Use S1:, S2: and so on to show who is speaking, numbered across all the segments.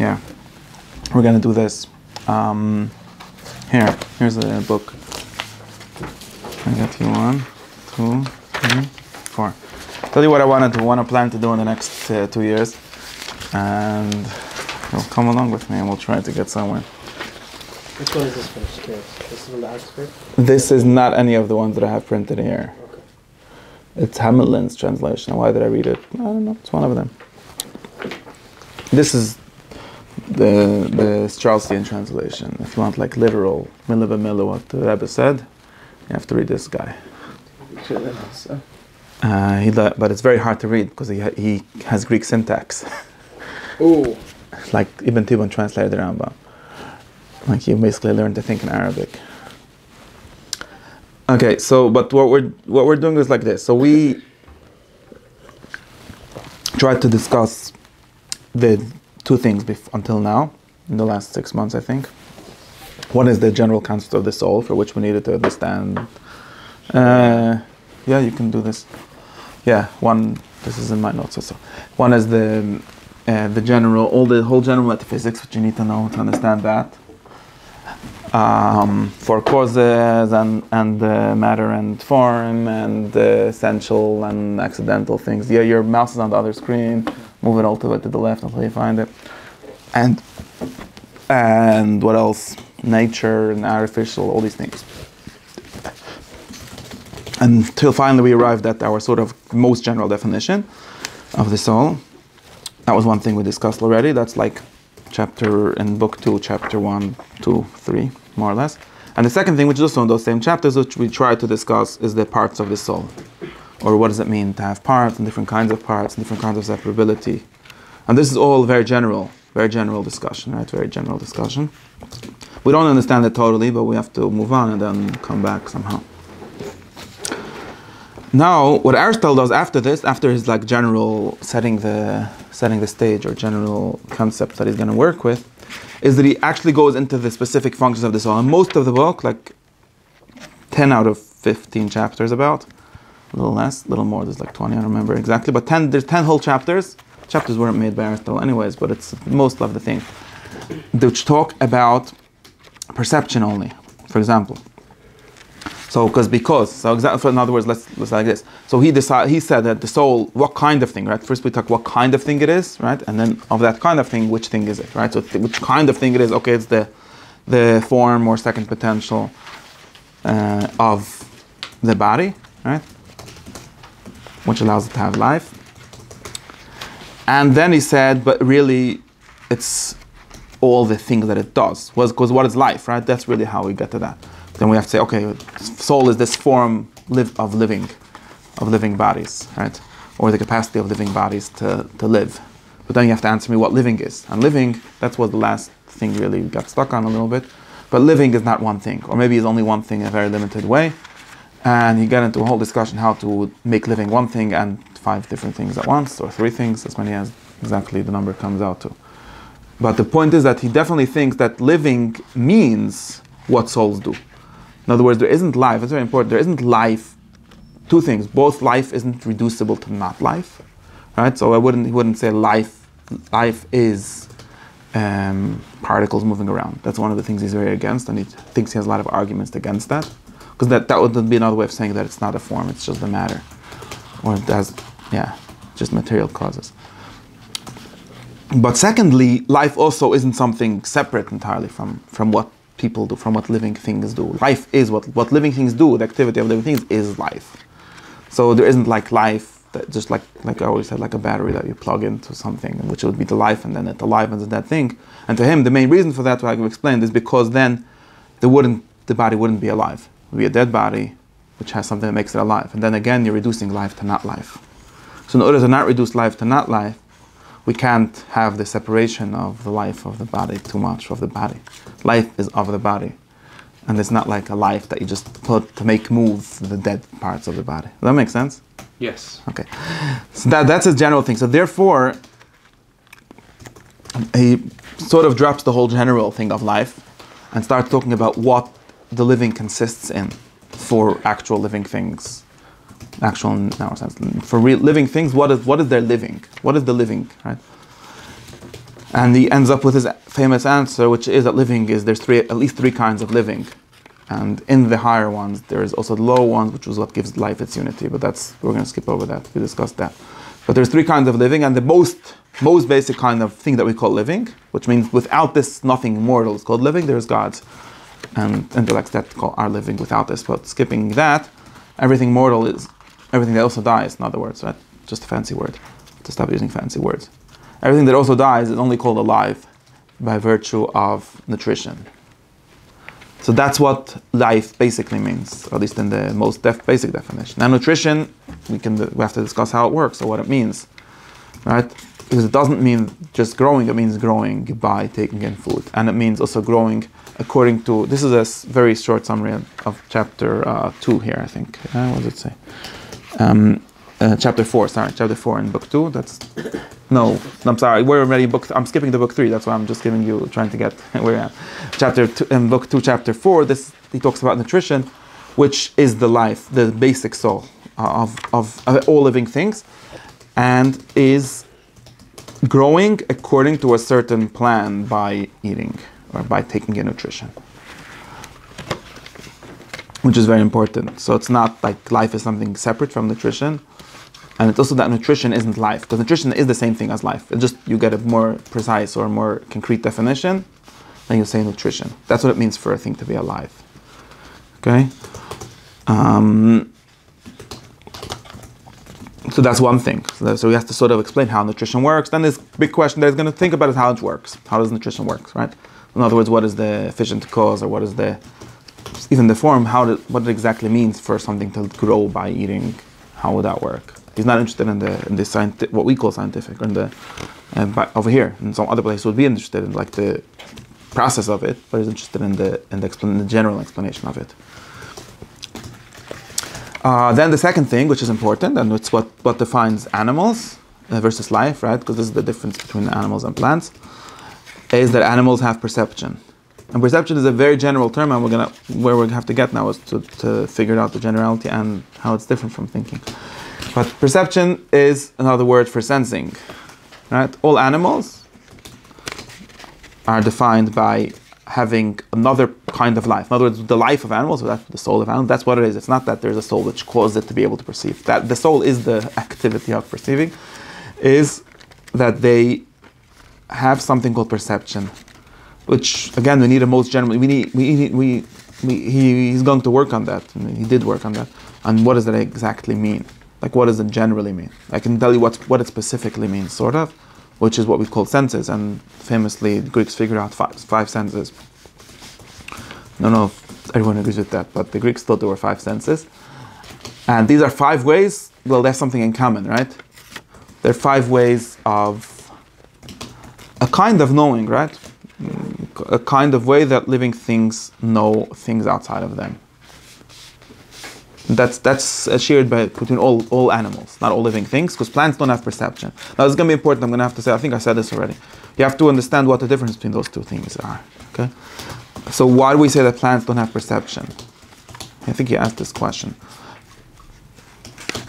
S1: here. We're going to do this. Here's the book. I got you 1, 2, 3, 4. Tell you what I want to plan to do in the next 2 years, and you'll come along with me, and we'll try to get somewhere.
S2: Which one is this from? This is from the Oxford?
S1: This is not any of the ones that I have printed here.
S2: Okay.
S1: It's Hamilton's translation. Why did I read it? I don't know. It's one of them. This is the Straussian translation. If you want like literal, milli b'milli what the Rebbe said, you have to read this guy. But it's very hard to read because he has Greek syntax.
S2: Ooh.
S1: Like Ibn Tibbon translated the Rambam. Like you basically learn to think in Arabic. Okay, so but what we're doing is like this. So we tried to discuss the two things until now, in the last 6 months, I think. One is the general concept of the soul, for which we needed to understand. Yeah, you can do this. Yeah, this is in my notes also. One is the whole general metaphysics, which you need to know to understand that. For causes and matter and form and essential and accidental things. Yeah, your mouse is on the other screen. Move it all to the left until you find it. And what else? Nature and artificial, all these things. Until finally we arrived at our sort of most general definition of the soul. That was one thing we discussed already. That's like in book 2, chapter 1, 2, 3, more or less. And the second thing, which is also in those same chapters, which we try to discuss, is the parts of the soul. Or what does it mean to have parts, and different kinds of parts, and different kinds of separability. And this is all very general discussion, right? Very general discussion. We don't understand it totally, but we have to move on and then come back somehow. Now, what Aristotle does after this, after his like general setting the stage or general concept that he's going to work with, is that he actually goes into the specific functions of the soul. And most of the book, like 10 out of 15 chapters about, a little less, a little more, there's like 20, I don't remember exactly, but there's 10 whole chapters. Chapters weren't made by Aristotle anyways, but it's most of the thing, which talk about perception only, for example. So in other words, let's like this. So he said that the soul, what kind of thing, right? First we talk what kind of thing it is, right? And then of that kind of thing, which thing is it, right? So which kind of thing it is, okay, it's the form or second potential of the body, right? Which allows it to have life. And then he said, but really, it's all the things that it does. Because what is life, right? That's really how we get to that. Then we have to say, okay, soul is this form of living bodies, right? Or the capacity of living bodies to live. But then you have to answer me what living is. And living, that's what the last thing really got stuck on a little bit. But living is not one thing, or maybe it's only one thing in a very limited way. And you get into a whole discussion how to make living one thing and 5 different things at once, or 3 things, as many as exactly the number comes out to. But the point is that he definitely thinks that living means what souls do. In other words, there isn't life, it's very important, there isn't life, 2 things, both life isn't reducible to not life, right? So he wouldn't say life is particles moving around. That's one of the things he's very against, and he thinks he has a lot of arguments against that. Because that would be another way of saying that it's not a form, it's just the matter. Or it has, just material causes. But secondly, life also isn't something separate entirely from what people do, from what living things do. Life is what living things do, the activity of living things is life. So there isn't like life, that just like I always said, like a battery that you plug into something, which would be the life, and then it alivens that thing. And to him, the main reason for that, like I've explained, is because then the body wouldn't be alive. It would be a dead body, which has something that makes it alive. And then again, you're reducing life to not life. So in order to not reduce life to not life, we can't have the separation of the life of the body too much of the body. Life is of the body. And it's not like a life that you just put to make move the dead parts of the body. Does that make sense?
S2: Yes.
S1: Okay. So that's a general thing. So therefore, he sort of drops the whole general thing of life and starts talking about what the living consists in for actual living things. Actual in our sense. For living things, what is their living? What is the living, right? And he ends up with his famous answer, which is that living is, there's at least three kinds of living. And in the higher ones, there is also the low ones, which is what gives life its unity. But we're going to skip over that. We discussed that. But there's three kinds of living, and the most basic kind of thing that we call living, which means without this, nothing mortal is called living. There's gods and intellects that are living without this. But skipping that, everything mortal is everything that also dies, in other words, right? Just a fancy word, to stop using fancy words. Everything that also dies is only called alive by virtue of nutrition. So that's what life basically means, or at least in the most basic definition. Now nutrition, we have to discuss how it works or what it means, right? Because it doesn't mean just growing, it means growing by taking in food. And it means also growing according to, this is a very short summary of chapter 2 here, I think. What does it say? Chapter 4 in book 2. I'm sorry, we're already I'm skipping the book 3, that's why I'm just trying to get where I am. Chapter 2, in book 2, chapter 4, he talks about nutrition, which is the life, the basic soul of all living things, and is growing according to a certain plan by eating or by taking in nutrition, which is very important. So it's not like life is something separate from nutrition, and it's also that nutrition isn't life, because nutrition is the same thing as life. It's just you get a more precise or more concrete definition, then you say nutrition. That's what it means for a thing to be alive. Okay. So that's one thing. So we have to sort of explain how nutrition works. Then this big question that is going to think about is how it works. How does nutrition work, right? In other words, what is the efficient cause, or what is even the form? What it exactly means for something to grow by eating? How would that work? He's not interested in the scientific, what we call scientific, or over here. In some other place, would be interested in like the process of it, but he's interested in the general explanation of it. Then the second thing, which is important, and it's what defines animals versus life, right? Because this is the difference between animals and plants, is that animals have perception. And perception is a very general term, and where we have to get now is to figure out the generality and how it's different from thinking. But perception is another word for sensing, right? All animals are defined by having another kind of life. In other words, the life of animals, or that's the soul of animals, that's what it is. It's not that there's a soul which causes it to be able to perceive. That the soul is the activity of perceiving, is that they have something called perception, which again we need a most general. He's going to work on that. He did work on that. And what does that exactly mean? Like, what does it generally mean? I can tell you what it specifically means, sort of, which is what we call senses. And famously, the Greeks figured out five senses. I don't know if everyone agrees with that, but the Greeks thought there were 5 senses. And these are 5 ways. Well, they have something in common, right? They're 5 ways of a kind of knowing, right? A kind of way that living things know things outside of them. That's shared between all animals, not all living things, because plants don't have perception. Now, this is going to be important. I'm going to have to say, I think I said this already. You have to understand what the difference between those two things are. Okay. So why do we say that plants don't have perception? I think you asked this question.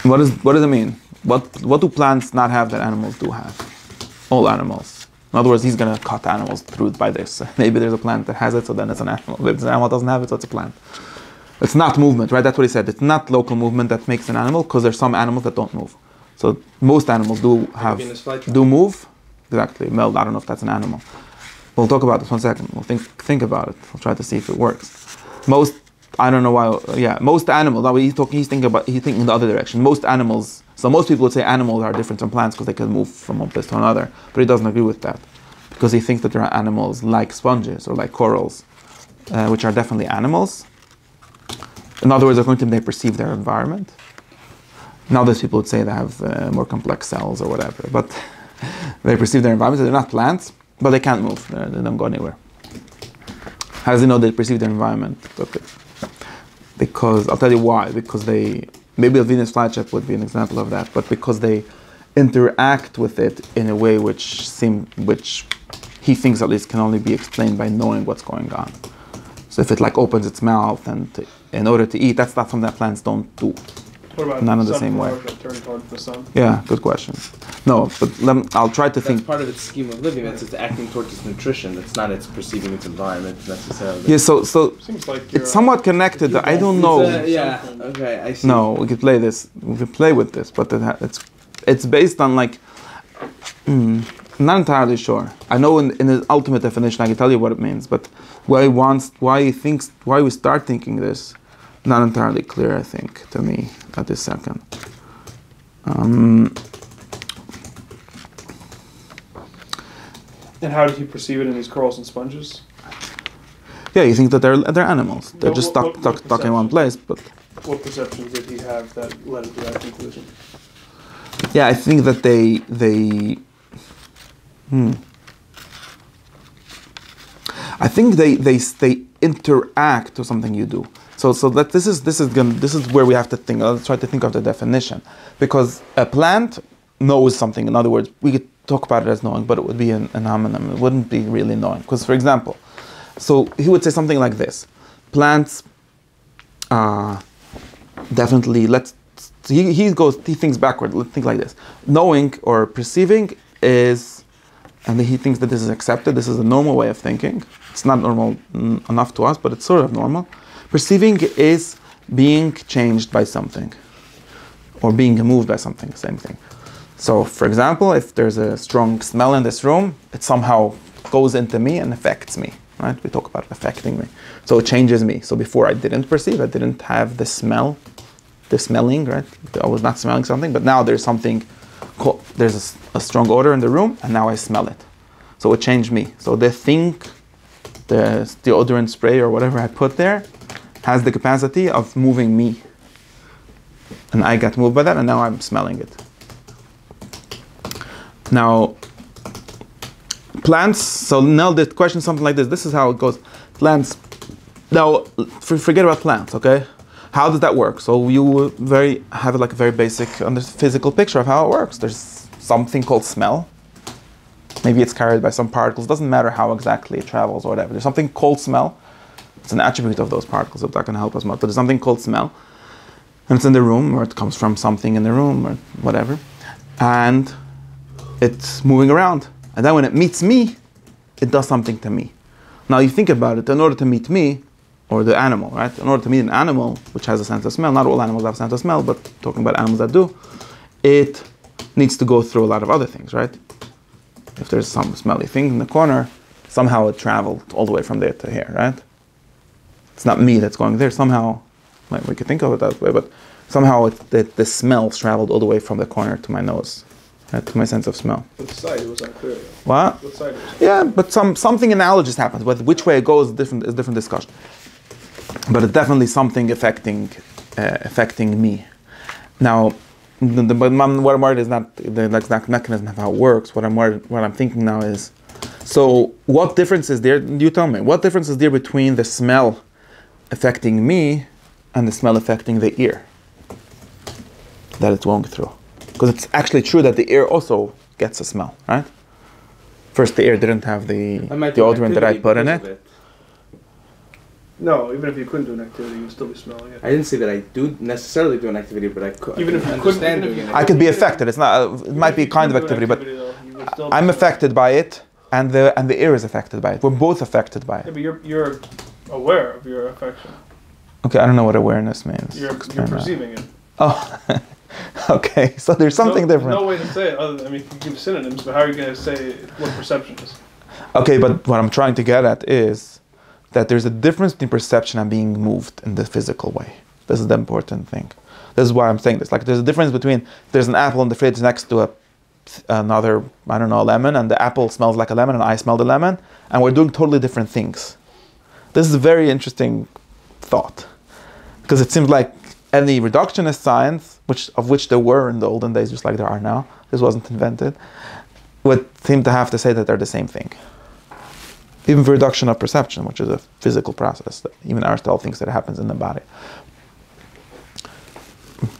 S1: What does it mean? What do plants not have that animals do have? All animals. In other words, he's going to cut animals through by this. Maybe there's a plant that has it, so then it's an animal. If an animal doesn't have it, so it's a plant. It's not movement, right? That's what he said. It's not local movement that makes an animal, because there's some animals that don't move. So most animals do move. Exactly. Well, I don't know if that's an animal. We'll talk about this 1 second. We'll think about it. We'll try to see if it works. I don't know why. Yeah, most animals. Now he's thinking in the other direction. Most animals. So most people would say animals are different from plants because they can move from one place to another. But he doesn't agree with that, because he thinks that there are animals like sponges or like corals, which are definitely animals. In other words, according to them, they perceive their environment. Now, those people would say they have more complex cells or whatever, but they perceive their environment. So they're not plants, but they can't move. They don't go anywhere. How does he know they perceive their environment? Okay. Because I'll tell you why. Because maybe a Venus flytrap would be an example of that, but because they interact with it in a way which he thinks at least can only be explained by knowing what's going on. So if it like opens its mouth and in order to eat, that's not something that plants don't do.
S3: What about
S1: not in the same way.
S3: That turn towards the sun?
S1: Yeah, good question. No, but I'll try to
S4: That's
S1: think.
S4: part of its scheme of living. That's its acting towards its nutrition. It's not its perceiving its environment necessarily.
S1: Yeah, so
S3: Seems like you're,
S1: it's somewhat connected. I don't know.
S4: Yeah. Okay, I see.
S1: No, we could play this. We could play with this, but it's based on like. I'm not entirely sure. I know in the ultimate definition, I can tell you what it means, but why we start thinking this, not entirely clear. I think to me at this second.
S3: And how did he perceive it in these corals and sponges?
S1: Yeah, you think that they're animals. They're
S3: What-
S1: just
S3: what
S1: stuck in one place, but.
S3: What perceptions did he have that led him to that conclusion?
S1: Yeah, I think that they I think they interact to something you do. So that this is where we have to think. Let's try to think of the definition, because a plant knows something. In other words, we could talk about it as knowing, but it would be an homonym. It wouldn't be really knowing. Because, for example, so he would say something like this: plants definitely. He thinks backward. Let's think like this: knowing or perceiving is, and he thinks that this is accepted. This is a normal way of thinking. It's not normal enough to us, but it's sort of normal. Perceiving is being changed by something, or being moved by something. Same thing. So, for example, if there's a strong smell in this room, it somehow goes into me and affects me. Right? We talk about affecting me. So it changes me. So before I didn't perceive, I didn't have the smell. The smelling, right? I was not smelling something, but now there's something, there's a strong odor in the room, and now I smell it. So it changed me. So the deodorant spray or whatever I put there has the capacity of moving me. And I got moved by that, and now I'm smelling it. Now, plants, so now the question is something like this. This is how it goes. Plants, now, forget about plants, okay? How does that work? So you have like a very basic physical picture of how it works. There's something called smell. Maybe it's carried by some particles. Doesn't matter how exactly it travels or whatever. There's something called smell. It's an attribute of those particles. If that can help us much. But there's something called smell. And it's in the room, or it comes from something in the room, or whatever. And it's moving around. And then when it meets me, it does something to me. Now you think about it. In order to meet me, or the animal, right? In order to meet an animal which has a sense of smell, not all animals have a sense of smell, but talking about animals that do, it needs to go through a lot of other things, right? If there's some smelly thing in the corner, somehow it traveled all the way from there to here, right? It's not me that's going there. Somehow, we could think of it that way, but somehow the smells traveled all the way from the corner to my nose, right? To my sense of smell.
S3: Which side? It was unclear.
S1: What?
S3: What side?
S1: Yeah, but something analogous happens. But which way it goes is different discussion. But it's definitely something affecting me. Now, what I'm worried is not the exact mechanism of how it works. What I'm thinking now is, so what difference is there? You tell me. What difference is there between the smell affecting me and the smell affecting the ear that it's going through? Because it's actually true that the ear also gets a smell, right? First, the ear didn't have the deodorant that I put in it.
S3: No, even if you couldn't do an activity, you would still be smelling it.
S4: I didn't say that I do necessarily do an activity, but I could.
S3: Even if you
S4: understand
S3: couldn't,
S4: doing it.
S1: I could be affected. It's not. It might be a kind of activity, but I'm affected by it, and the ear is affected by it. We're both affected by
S3: Yeah,
S1: it.
S3: but you're aware of your affection.
S1: Okay, I don't know what awareness means.
S3: You're
S1: Explain that.
S3: perceiving it.
S1: Oh, okay. So there's something different.
S3: No way to say it. You can give synonyms, but how are you going to say what perception is?
S1: Okay, but what I'm trying to get at is that there's a difference between perception and being moved in the physical way. This is the important thing. This is why I'm saying this. Like, there's a difference between there's an apple in the fridge next to another, I don't know, lemon, and the apple smells like a lemon, and I smell the lemon, and we're doing totally different things. This is a very interesting thought, because it seems like any reductionist science, of which there were in the olden days, just like there are now, this wasn't invented, would seem to have to say that they're the same thing. Even for reduction of perception, which is a physical process that even Aristotle thinks that it happens in the body.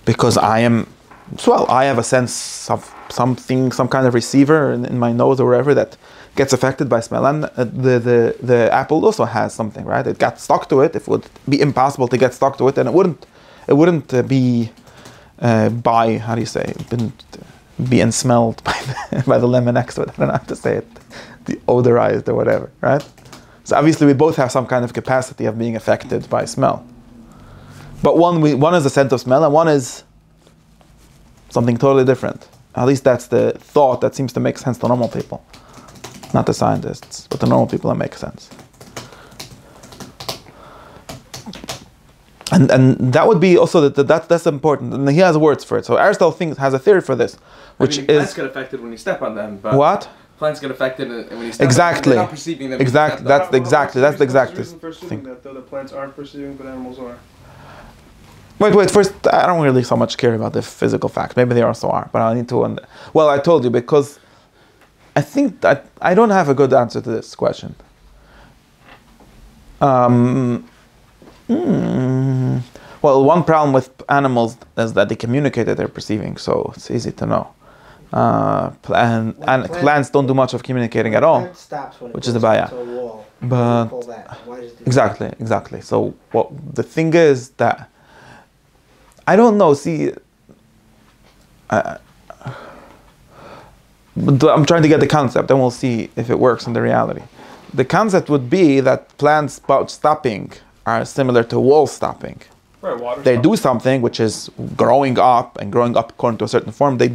S1: Because I have a sense of something, some kind of receiver in my nose or wherever that gets affected by smell, and the apple also has something, right? It got stuck to it. If it would be impossible to get stuck to it, then it wouldn't be be ensmelled by the lemon next to it. I don't know how to say it, deodorized or whatever, right? So obviously we both have some kind of capacity of being affected by smell. But one is a sense of smell and one is something totally different. At least that's the thought that seems to make sense to normal people. Not the scientists, but the normal people that make sense. And that would be also that's important. And he has words for it. So Aristotle has a theory for this, which
S4: plants get affected when you step on them. But
S1: what?
S4: Plants get affected when you step
S1: exactly.
S4: on them. They're not perceiving them.
S1: Exactly. That's the exact
S3: reason for assuming that though the plants aren't perceiving, but animals are.
S1: Wait. First, I don't really so much care about the physical facts. Maybe they also are, but I need to. Well, I told you because I think that I don't have a good answer to this question. Well, one problem with animals is that they communicate that they're perceiving, so it's easy to know. And plants don't do much of communicating at all, which is the baya. But exactly. So what the thing is that I don't know. See, but I'm trying to get the concept, and we'll see if it works in the reality. The concept would be that plants stopping are similar to wall stopping.
S3: Right,
S1: they do something which is growing up according to a certain form. They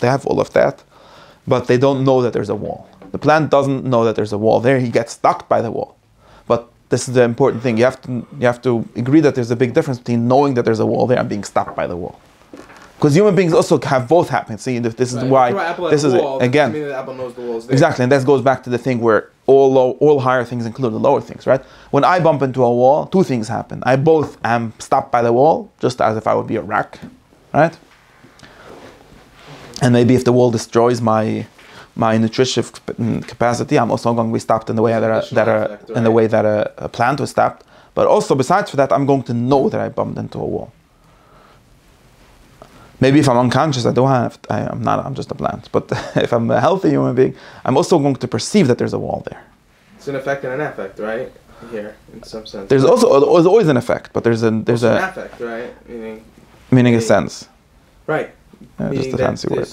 S1: have all of that, but they don't know that there's a wall. The plant doesn't know that there's a wall there. He gets stuck by the wall. But this is the important thing. You have to agree that there's a big difference between knowing that there's a wall there and being stuck by the wall. Because human beings also have both happen. See, this is why this is
S4: wall,
S1: it. Again.
S4: The apple knows the wall's there.
S1: Exactly, and that goes back to the thing where all higher things include the lower things, right? When I bump into a wall, two things happen. I both am stopped by the wall, just as if I would be a wreck, right? And maybe if the wall destroys my nutritive capacity, I'm also going to be stopped in the way the way that a plant was stopped. But also, besides for that, I'm going to know that I bumped into a wall. Maybe if I'm unconscious, I'm just a plant. But if I'm a healthy human being, I'm also going to perceive that there's a wall there.
S4: It's an effect and an affect, right? Here, in some sense.
S1: There's always an effect, but there's an
S4: affect, right?
S1: Meaning a sense.
S4: Right.
S1: Just a fancy word.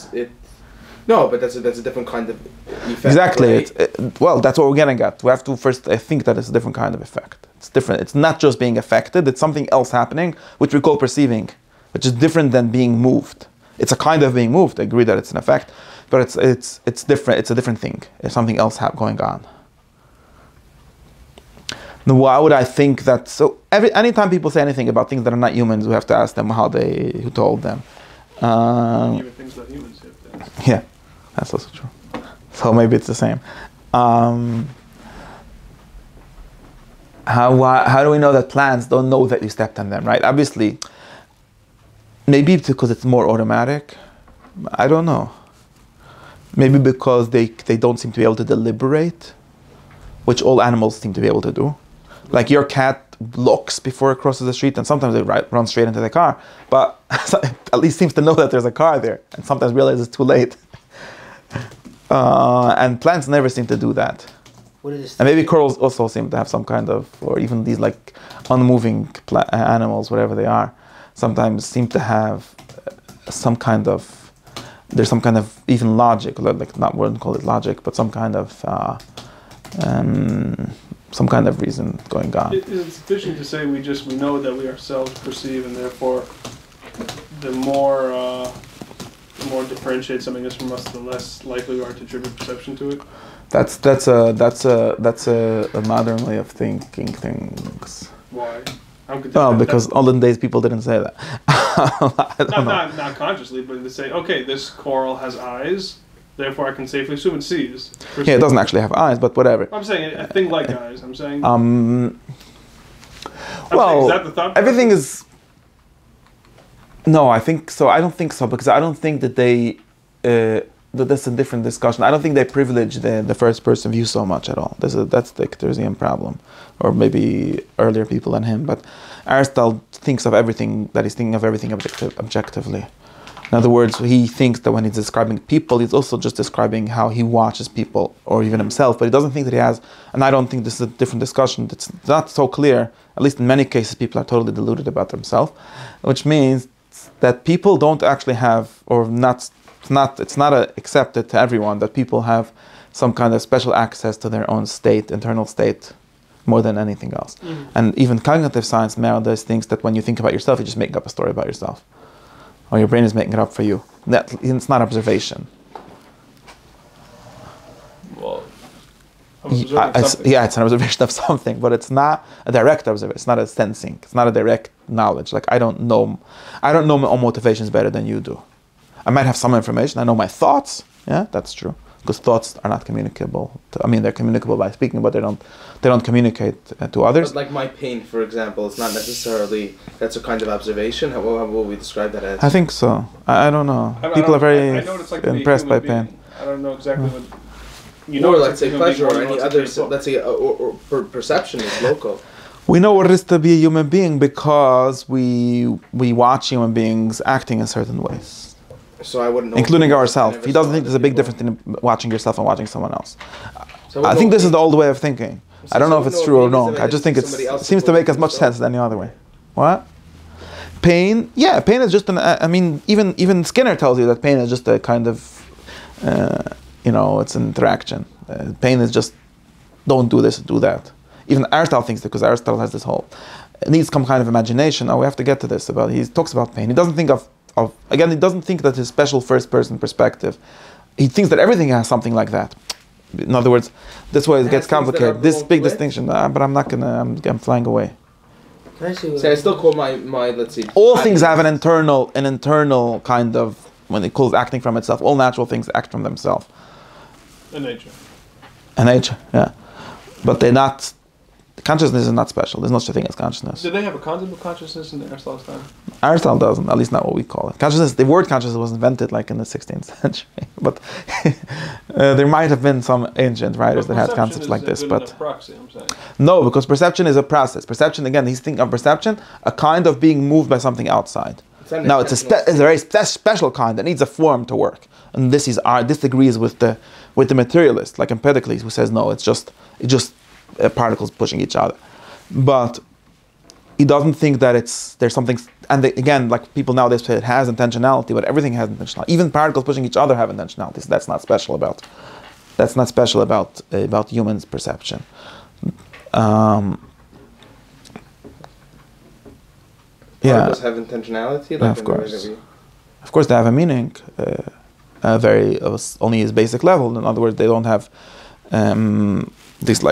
S4: No, but that's a different kind of effect.
S1: Exactly.
S4: Right?
S1: Well, that's what we're getting at. We have to first think that it's a different kind of effect. It's different. It's not just being affected. It's something else happening, which we call perceiving, which is different than being moved. It's a kind of being moved. I agree that it's an effect, but it's different. It's a different thing. It's something else going on. Now, why would I think that? So anytime people say anything about things that are not humans, we have to ask them who told them.
S3: Even things about humans have to ask.
S1: Yeah, that's also true. So maybe it's the same. How do we know that plants don't know that you stepped on them, right? Obviously, maybe because it's more automatic. I don't know. Maybe because they don't seem to be able to deliberate, which all animals seem to be able to do. Like your cat looks before it crosses the street, and sometimes they run straight into the car, but at least seems to know that there's a car there, and sometimes realizes it's too late. And plants never seem to do that. And maybe corals also seem to have some kind of, or even these like unmoving animals, whatever they are, sometimes seem to have there's some kind of even logic, like not wouldn't call it logic, but some kind of reason going on.
S3: Is it sufficient to say we know that we ourselves perceive, and therefore the more differentiate something is from us, the less likely we are to attribute perception to it?
S1: That's a modern way of thinking things.
S3: Why?
S1: Because olden days people didn't say that.
S3: Not consciously, but to say, okay, this coral has eyes, therefore I can safely assume it sees.
S1: Yeah, it doesn't actually have eyes, but whatever.
S3: I'm saying a thing like eyes. I'm saying.
S1: Well,
S3: is that the thought?
S1: Everything is. No, I think so. I don't think so, because I don't think that they. That's a different discussion. I don't think they privilege the first person view so much at all. That's the Cartesian problem, or maybe earlier people than him. But Aristotle thinks of everything, that he's thinking of everything objectively. In other words, he thinks that when he's describing people, he's also just describing how he watches people, or even himself. But he doesn't think that he has, and I don't think this is a different discussion. It's not so clear. At least in many cases, people are totally deluded about themselves, which means that people don't actually have, or not. It's not accepted to everyone that people have some kind of special access to their own state, internal state, more than anything else. And even cognitive science nowadays thinks that when you think about yourself, you just make up a story about yourself, or your brain is making it up for you. That it's not observation.
S3: Well, I'm observing something.
S1: Yeah, it's an observation of something, but it's not a direct observation. It's not a sensing. It's not a direct knowledge. Like I don't know my own motivations better than you do. I might have some information. I know my thoughts. Yeah, that's true. Because thoughts are not communicable. They're communicable by speaking, but they don't communicate to others.
S4: But like my pain, for example, it's not necessarily, that's a kind of observation. How will we describe that as?
S1: I think so. I don't know. People are very
S3: I know what it's like to be a
S1: impressed by
S3: human
S1: pain.
S3: being. I don't know exactly what.
S4: Or
S3: it's
S4: let's say
S3: like to be a
S4: pleasure or
S3: human being,
S4: any
S3: or it's
S4: other,
S3: like to be a book.
S4: let's say, perception is local.
S1: We know what it is to be a human being because we watch human beings acting in certain ways.
S4: So I wouldn't know.
S1: Including ourselves. He doesn't think there's a big difference in watching yourself and watching someone else.
S4: So
S1: I think this is the old way of thinking. I don't know if it's true or wrong. I just think it
S4: somebody else
S1: seems to make as much sense as any other way. What? Pain? Yeah, pain is just even Skinner tells you that pain is just a kind of, it's an interaction. Pain is just, don't do this, do that. Even Aristotle thinks that, because Aristotle has this whole, it needs some kind of imagination. We have to get to this he talks about pain. He doesn't think he doesn't think that his special first-person perspective. He thinks that everything has something like that. In other words, this way it gets complicated. This big distinction, but I'm not gonna. I'm flying away.
S2: Can I see
S4: I still call my let's see.
S1: All things have an internal kind of, when it calls acting from itself. All natural things act from themselves.
S3: In nature.
S1: And nature, yeah, but they're not. Consciousness is not special. There's no such thing as consciousness.
S3: Did they have a concept of consciousness in Aristotle's time?
S1: Aristotle doesn't, at least not what we call it. Consciousness, the word consciousness was invented like in the 16th century. But there might have been some ancient writers that had concepts like this. But
S3: proxy, I'm saying.
S1: No, because perception is a process. Perception, again, he's thinking of perception, a kind of being moved by something outside. Now, it's a very special kind that needs a form to work. And this agrees with the materialist, like Empedocles, who says, no, it's just particles pushing each other. But he doesn't think that there's something, and again, like people nowadays say it has intentionality, but everything has intentionality. Even particles pushing each other have intentionality. So that's not special about humans' perception.
S4: Particles have intentionality, like
S1: of course. Of course, they have a meaning, only as basic level. In other words, they don't have these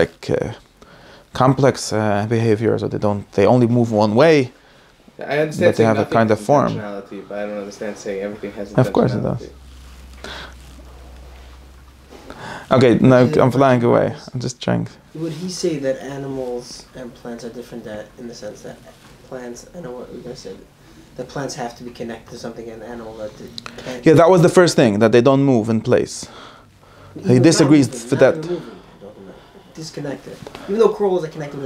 S1: complex behaviors, or they only move one way.
S4: I understand,
S1: but they have a kind of form.
S4: But I don't understand saying everything has intentionality.
S1: Of course it does. Okay, no, I'm flying away. I'm just trying.
S2: Would he say that animals and plants are different in the sense that plants, I know what we're going to say, that plants have to be connected to something, and animal that can't.
S1: Yeah, that was the first thing, that they don't move in place. He disagrees with that.
S2: Disconnected. Even though corals are connected,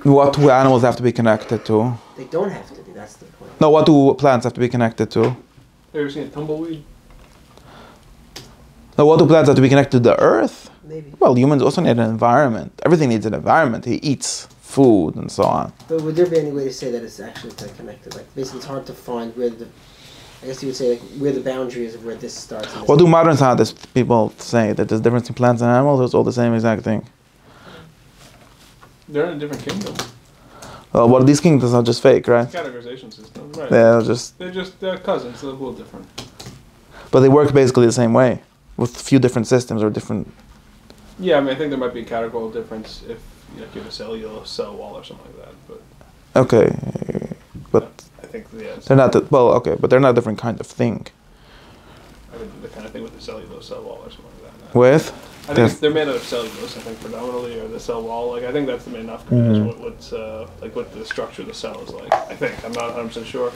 S1: What do animals have to be connected to?
S2: They don't have to be, that's the point.
S1: No, what do plants have to be connected to?
S3: Have you ever seen a tumbleweed?
S1: No, what do plants have to be connected to the earth?
S2: Maybe.
S1: Well, humans also need an environment. Everything needs an environment. He eats food and so on.
S2: But would there be any way to say that it's actually connected? Like, basically, it's hard to find where I guess you would say, where the boundary is of where this starts. And this
S1: What do modern scientists people say? That there's a difference between plants and animals, or it's all the same exact thing?
S3: They're in a different kingdom.
S1: Well, these kingdoms are just fake, right?
S3: Categorization system, right?
S1: They're
S3: cousins. They're a little different.
S1: But they work basically the same way, with a few different systems or different.
S3: Yeah, I think there might be a categorical difference if you have a cellulose cell wall or something like that. But
S1: Okay, but
S3: I think
S1: they're not. But they're not a different kind of thing.
S3: I think the kind of thing with the cellulose cell wall or something like that.
S1: With?
S3: I think they're made out of cellulose. I think predominantly, or the cell wall. I think that's the main enough what's what the structure of the cell is like. I think I'm not 100% sure.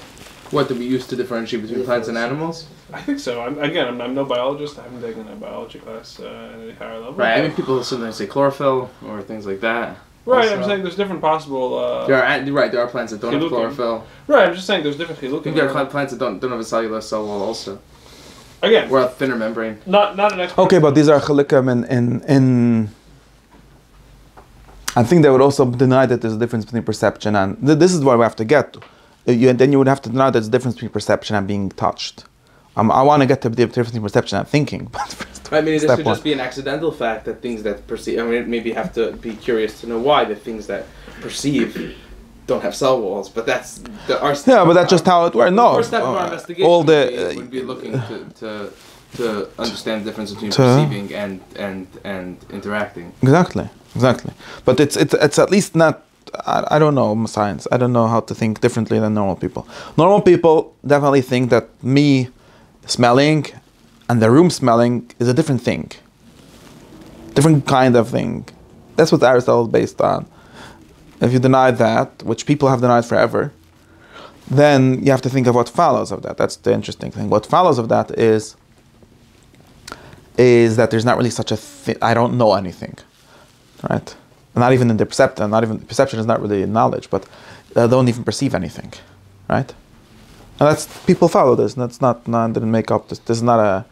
S4: What do we use to differentiate between plants and animals?
S3: I think so. I'm no biologist. I haven't taken a biology class at any higher level.
S4: Right. I mean, people sometimes say chlorophyll or things like that.
S3: Right.
S4: Also,
S3: I'm saying there's different possible.
S4: There are plants that don't have chlorophyll.
S3: Right. I'm just saying there's different chilukim.
S4: There are plants that don't have a cellulose cell wall also.
S3: Again,
S4: or a thinner membrane.
S3: Not an expert.
S1: Okay, but these are chilikim in. I think they would also deny that there's a difference between perception and this is what we have to get to. and then you would have to deny there's a difference between perception and being touched. I want to get to the difference between perception and thinking, but first,
S4: I mean, this
S1: step
S4: could
S1: one.
S4: just be an accidental fact that things that perceive. I mean, maybe you have to be curious to know why the things that perceive don't have cell walls. But that's
S1: Yeah, but that's just how it works. No,
S4: first step of our investigation
S1: all the
S4: would be looking to understand the difference between perceiving and interacting.
S1: Exactly. But it's at least not. I don't know science. I don't know how to think differently than normal people. Normal people definitely think that me smelling and the room smelling is a different thing. Different kind of thing. That's what Aristotle is based on. If you deny that, which people have denied forever, then you have to think of what follows of that. That's the interesting thing. What follows of that is that there's not really such a thing. I don't know anything, right? Not even in the perception. Not even perception is not really knowledge, but I don't even perceive anything, right? And that's people follow this. And that's not didn't make up this. This is not a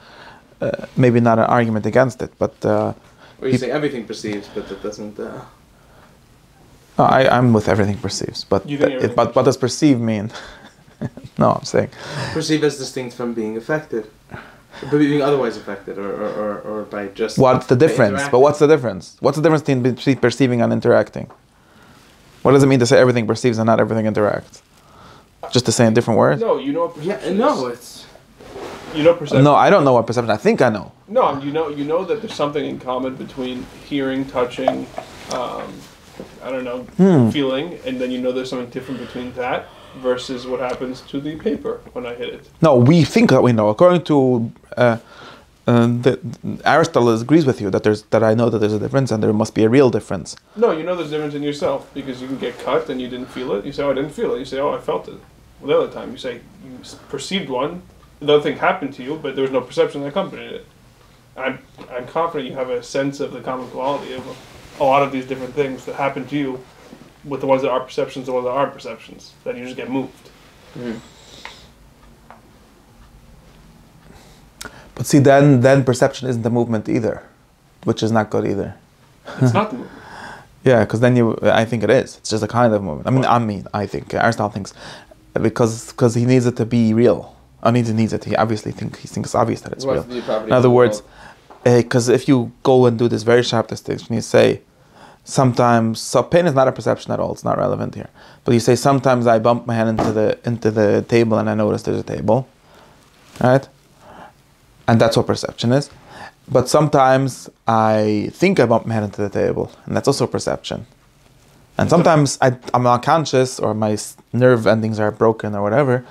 S1: maybe not an argument against it, but.
S4: Or you say everything perceives, but that doesn't.
S1: I'm with everything perceives, but but what does perceive mean? No, I'm saying
S4: perceive as distinct from being affected, but being otherwise affected, or by just.
S1: What's the difference? But what's the difference? What's the difference between perceiving and interacting? What does it mean to say everything perceives and not everything interacts? Just to say in different words?
S3: No, you know what perception
S4: no,
S3: is.
S4: it's.
S3: You know perception.
S1: No, I don't know what perception. I think I know.
S3: No, you know that there's something in common between hearing, touching, I don't know, feeling, and then you know there's something different between that versus what happens to the paper when I hit it.
S1: No, we think that we know. According to Aristotle agrees with you that I know that there's a difference and there must be a real difference.
S3: No, you know there's a difference in yourself because you can get cut and you didn't feel it. You say, oh, I didn't feel it. You say, oh, I felt it. Well, the other time you say you perceived one, the other thing happened to you, but there was no perception that accompanied it. I'm confident you have a sense of the common quality of a lot of these different things that happen to you with the ones that are perceptions and the ones that aren't perceptions, that you just get moved.
S4: Mm.
S1: But see, then perception isn't a movement either, which is not good either.
S3: It's not the movement.
S1: Yeah, because then I think it is. It's just a kind of movement. I think Aristotle thinks because he needs it to be real. He needs it. He obviously thinks it's obvious that it's real. In other words, because if you go and do this very sharp distinction, you say sometimes. So pain is not a perception at all. It's not relevant here. But you say sometimes I bump my hand into the table and I notice there's a table, right? And that's what perception is. But sometimes I think I bump my head into the table, and that's also perception. And sometimes I'm unconscious, or my nerve endings are broken, or whatever,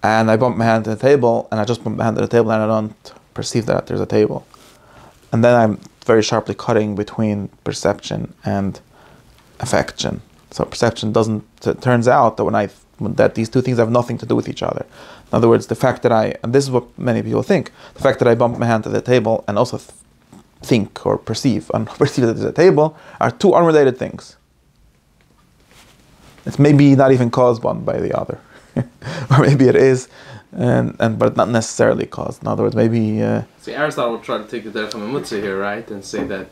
S1: and I bump my hand into the table, and I just bump my hand to the table, and I don't perceive that there's a table. And then I'm very sharply cutting between perception and affection. So perception doesn't. It turns out that these two things have nothing to do with each other. In other words, the fact that and this is what many people think, the fact that I bump my hand to the table and also think or perceive that there's a table are two unrelated things. It's maybe not even caused one by the other. Or maybe it is, but not necessarily caused. In other words, maybe...
S4: See, Aristotle would try to take the derech hamemutza here, right? And say that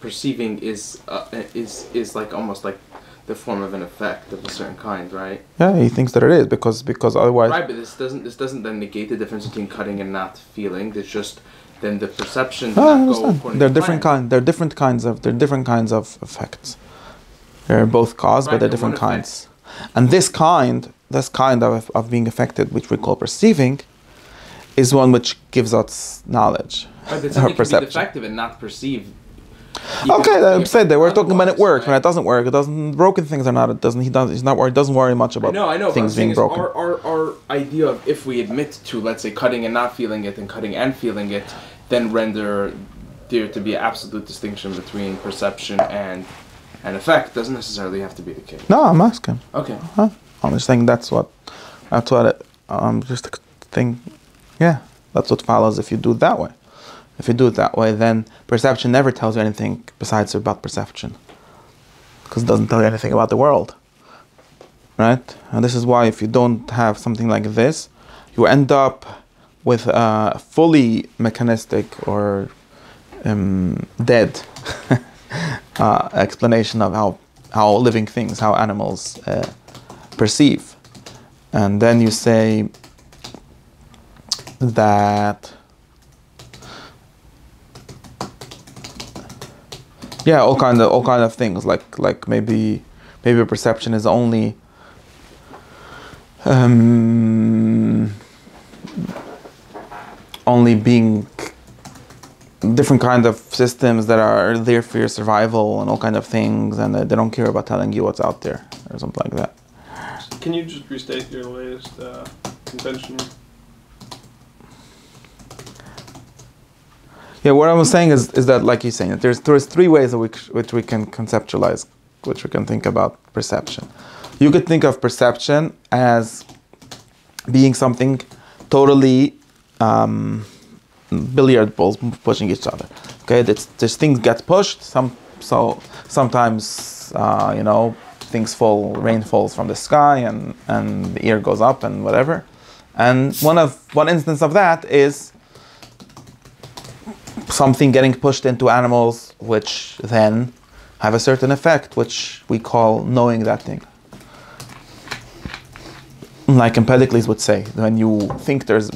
S4: perceiving is like almost like the form of an effect of a certain kind, right?
S1: Yeah, he thinks that it is because otherwise.
S4: Right, but this doesn't then negate the difference between cutting and not feeling. There's just then the perception.
S1: They're different kinds. They're different kinds of effects. They're both caused, but they're different kinds. And this kind of being affected, which we call perceiving, is one which gives us knowledge.
S4: Right, but something can be defective and not perceived.
S1: Okay, I said that we're talking when it works. When it doesn't work, it doesn't. Broken things are not. It doesn't. He's not worried. Doesn't worry much about things being broken.
S4: Our idea of if we admit to, let's say, cutting and not feeling it, and cutting and feeling it, then render there to be an absolute distinction between perception and effect doesn't necessarily have to be the case.
S1: No, I'm asking.
S4: Okay.
S1: I'm just saying that's what just a thing. Yeah, that's what follows if you do it that way. If you do it that way, then perception never tells you anything besides about perception. Because it doesn't tell you anything about the world. Right? And this is why if you don't have something like this, you end up with a fully mechanistic or dead explanation of how living things, how animals perceive. And then you say that, yeah, all kind of things, like maybe perception is only being different kind of systems that are there for your survival and all kind of things, and they don't care about telling you what's out there or something like that.
S3: Can you just restate your latest convention?
S1: Yeah, what I was saying is that, like you're saying, that there's three ways which we can conceptualize, which we can think about perception. You could think of perception as being something totally billiard balls pushing each other. Okay, this things get pushed. Sometimes things fall, rain falls from the sky, and the air goes up and whatever. And one instance of that is something getting pushed into animals, which then have a certain effect, which we call knowing that thing. Like Empedocles would say, when you think there's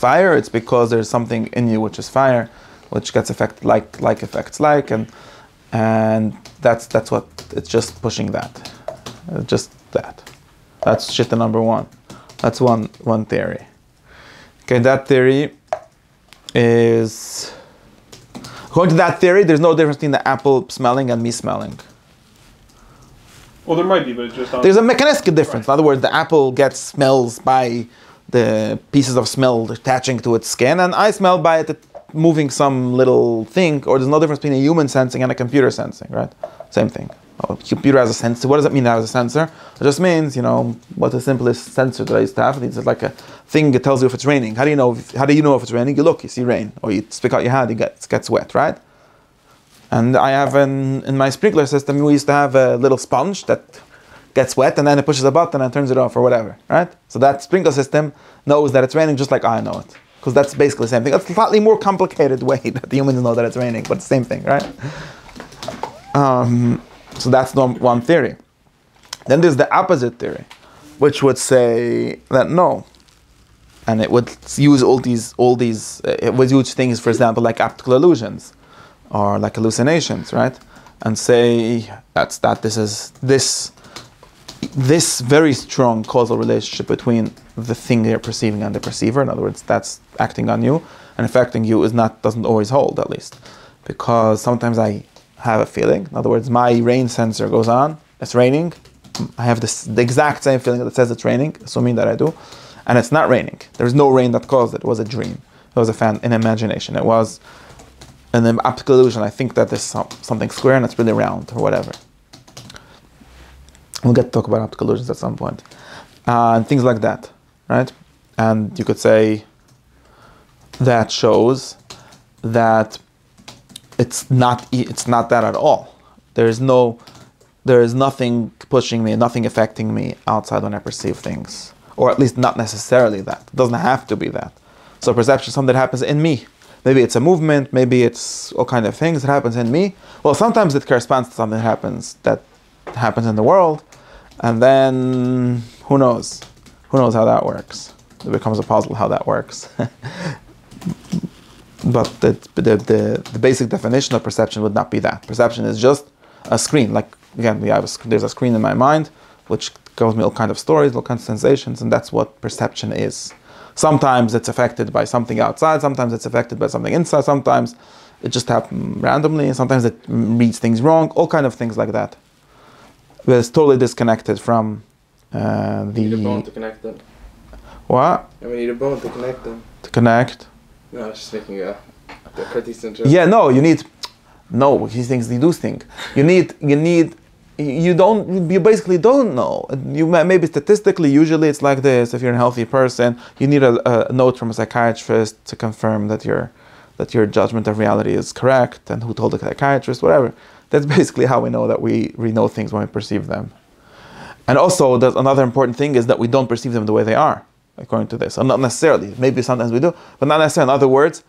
S1: fire, it's because there's something in you which is fire, which gets affected like effects like, and that's what it's just pushing that, just that. That's shit number one. That's one theory. Okay, that theory is, according to that theory, there's no difference between the apple smelling and me smelling.
S3: Well, there might be, but it's just on.
S1: There's a mechanistic difference. Right. In other words, the apple gets smells by the pieces of smell attaching to its skin, and I smell by it moving some little thing, or there's no difference between a human sensing and a computer sensing, right? Same thing. A computer has a sensor. What does it mean it has a sensor? It just means, what's the simplest sensor that I used to have? It's like a thing that tells you if it's raining. How do you know if it's raining? You look, you see rain, or you stick out your hand, it gets wet, right? And I have in my sprinkler system, we used to have a little sponge that gets wet, and then it pushes a button and turns it off or whatever, right? So that sprinkler system knows that it's raining just like I know it, because that's basically the same thing. That's a slightly more complicated way that the humans know that it's raining, but it's the same thing, right? So that's one theory. Then there's the opposite theory, which would say that no, and it would use all these. It would use things, for example, like optical illusions, or like hallucinations, right? And say this very strong causal relationship between the thing you're perceiving and the perceiver. In other words, that's acting on you and affecting you doesn't always hold, at least, because sometimes I have a feeling. In other words, my rain sensor goes on. It's raining. I have the exact same feeling that says it's raining, assuming that I do, and it's not raining. There's no rain that caused it. It was a dream. It was an imagination. It was an optical illusion. I think that there's something square and it's really round or whatever. We'll get to talk about optical illusions at some point, and things like that, right? And you could say that shows that it's not that at all. There is nothing pushing me, nothing affecting me outside when I perceive things, or at least not necessarily that. It doesn't have to be that. So perception is something that happens in me. Maybe it's a movement, maybe it's all kind of things that happens in me. Well, sometimes it corresponds to something that happens in the world, and then who knows how that works. It becomes a puzzle how that works. But the basic definition of perception would not be that. Perception is just a screen. Like, again, there's a screen in my mind which gives me all kinds of stories, all kinds of sensations, and that's what perception is. Sometimes it's affected by something outside, sometimes it's affected by something inside, sometimes it just happens randomly, and sometimes it reads things wrong, all kinds of things like that. But it's totally disconnected from
S4: You need a bone to connect them.
S1: What?
S4: And we need a bone to connect them.
S1: To connect?
S4: No, I was just making a Cartesian joke.
S1: Yeah, no, he thinks they do think. You basically don't know. Maybe statistically, usually it's like this. If you're a healthy person, you need a note from a psychiatrist to confirm that your judgment of reality is correct, and who told the psychiatrist, whatever. That's basically how we know that we know things when we perceive them. And also, there's another important thing is that we don't perceive them the way they are, according to this. So not necessarily. Maybe sometimes we do, but not necessarily. In other words,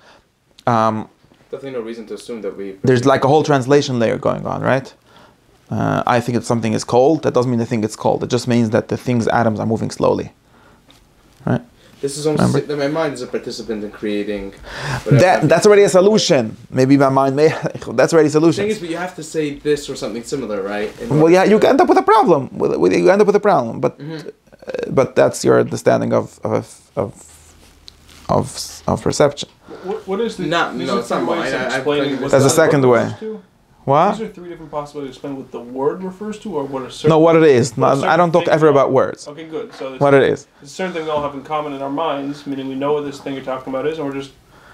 S4: definitely no reason to assume that we.
S1: There's like a whole translation layer going on, right? I think that something is cold. That doesn't mean I think it's cold. It just means that the thing's atoms are moving slowly. Right?
S4: This is almost
S1: Remember?
S4: my mind is a participant in creating.
S1: That's already a solution. Maybe my mind may. That's already a
S4: The
S1: solution.
S4: thing is, but you have to say this or something similar, right?
S1: Well, yeah, you end up with a problem. You end up with a problem, but that's your understanding of perception.
S3: What is the?
S4: No,
S3: these
S4: no,
S3: are
S4: it's
S3: three
S4: not
S3: ways
S4: mine.
S3: of
S4: I-
S3: explaining what
S1: That's the
S3: the
S1: second
S3: word
S1: way.
S3: refers to?
S1: What?
S3: These are three different possibilities to explain what the word refers to, or what a certain.
S1: No, what it is.
S3: what a
S1: No, I
S3: certain
S1: don't talk
S3: thing
S1: ever
S3: we all-
S1: about words.
S3: Okay, good. So
S1: What it is.
S3: there's a certain thing we all have in common in our minds, meaning we know what this thing you're talking about is, and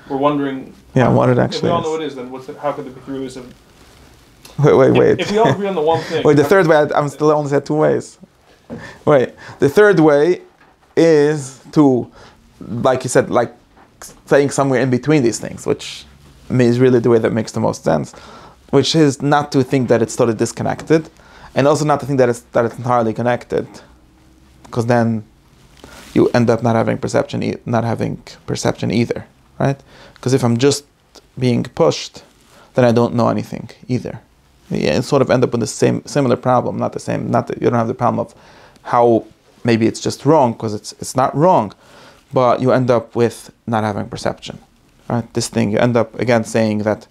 S3: we're wondering.
S1: Yeah, what it
S3: If we
S1: actually
S3: all know
S1: is.
S3: what it is, then how could there be three ways of?
S1: Wait.
S3: If we all agree on the one thing.
S1: Wait, the third way, I'm still only said two ways. Wait, the third way is to, like you said, like saying somewhere in between these things, which is really the way that makes the most sense, which is not to think that it's totally disconnected, and also not to think that it's entirely connected, because then you end up not having perception either, right? Because if I'm just being pushed, then I don't know anything either. Yeah, and sort of end up with the similar problem, not the same. You don't have the problem of how maybe it's just wrong, because it's not wrong, but you end up with not having perception, right? This thing, you end up again saying that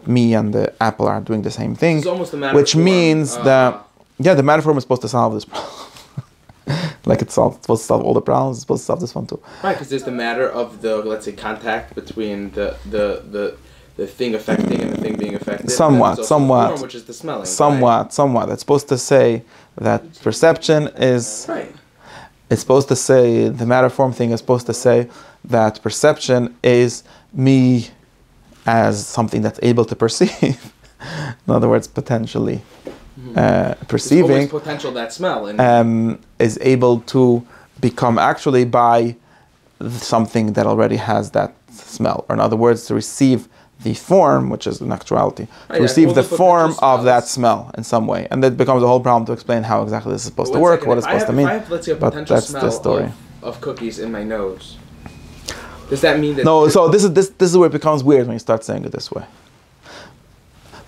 S1: me and the apple are doing the same thing,
S4: It's almost a matter
S1: which
S4: of form.
S1: means that the metaphor is supposed to solve this problem. Like it's supposed to solve all the problems. It's supposed to solve this one too.
S4: Right, because there's the matter of the, let's say, contact between the thing affecting and the thing being affected.
S1: Somewhat.
S4: The form, which is the smelling.
S1: Somewhat. It's supposed to say that perception is.
S4: Right.
S1: It's supposed to say, the matter form thing is supposed to say that perception is me as something that's able to perceive. In other words, potentially perceiving.
S4: There's always potential that smell. And
S1: Is able to become actually by something that already has that smell. Or in other words, to receive the form, which is an actuality,
S4: Right,
S1: to receive
S4: all
S1: the
S4: the potential
S1: form of that
S4: smells.
S1: smell in some way. And that becomes a whole problem to explain how exactly this is supposed to work, what it's supposed to mean.
S4: If I have, let's say, a
S1: But
S4: potential
S1: that's the
S4: smell
S1: story.
S4: of cookies in my nose, does that mean that...
S1: No, so this is where it becomes weird when you start saying it this way.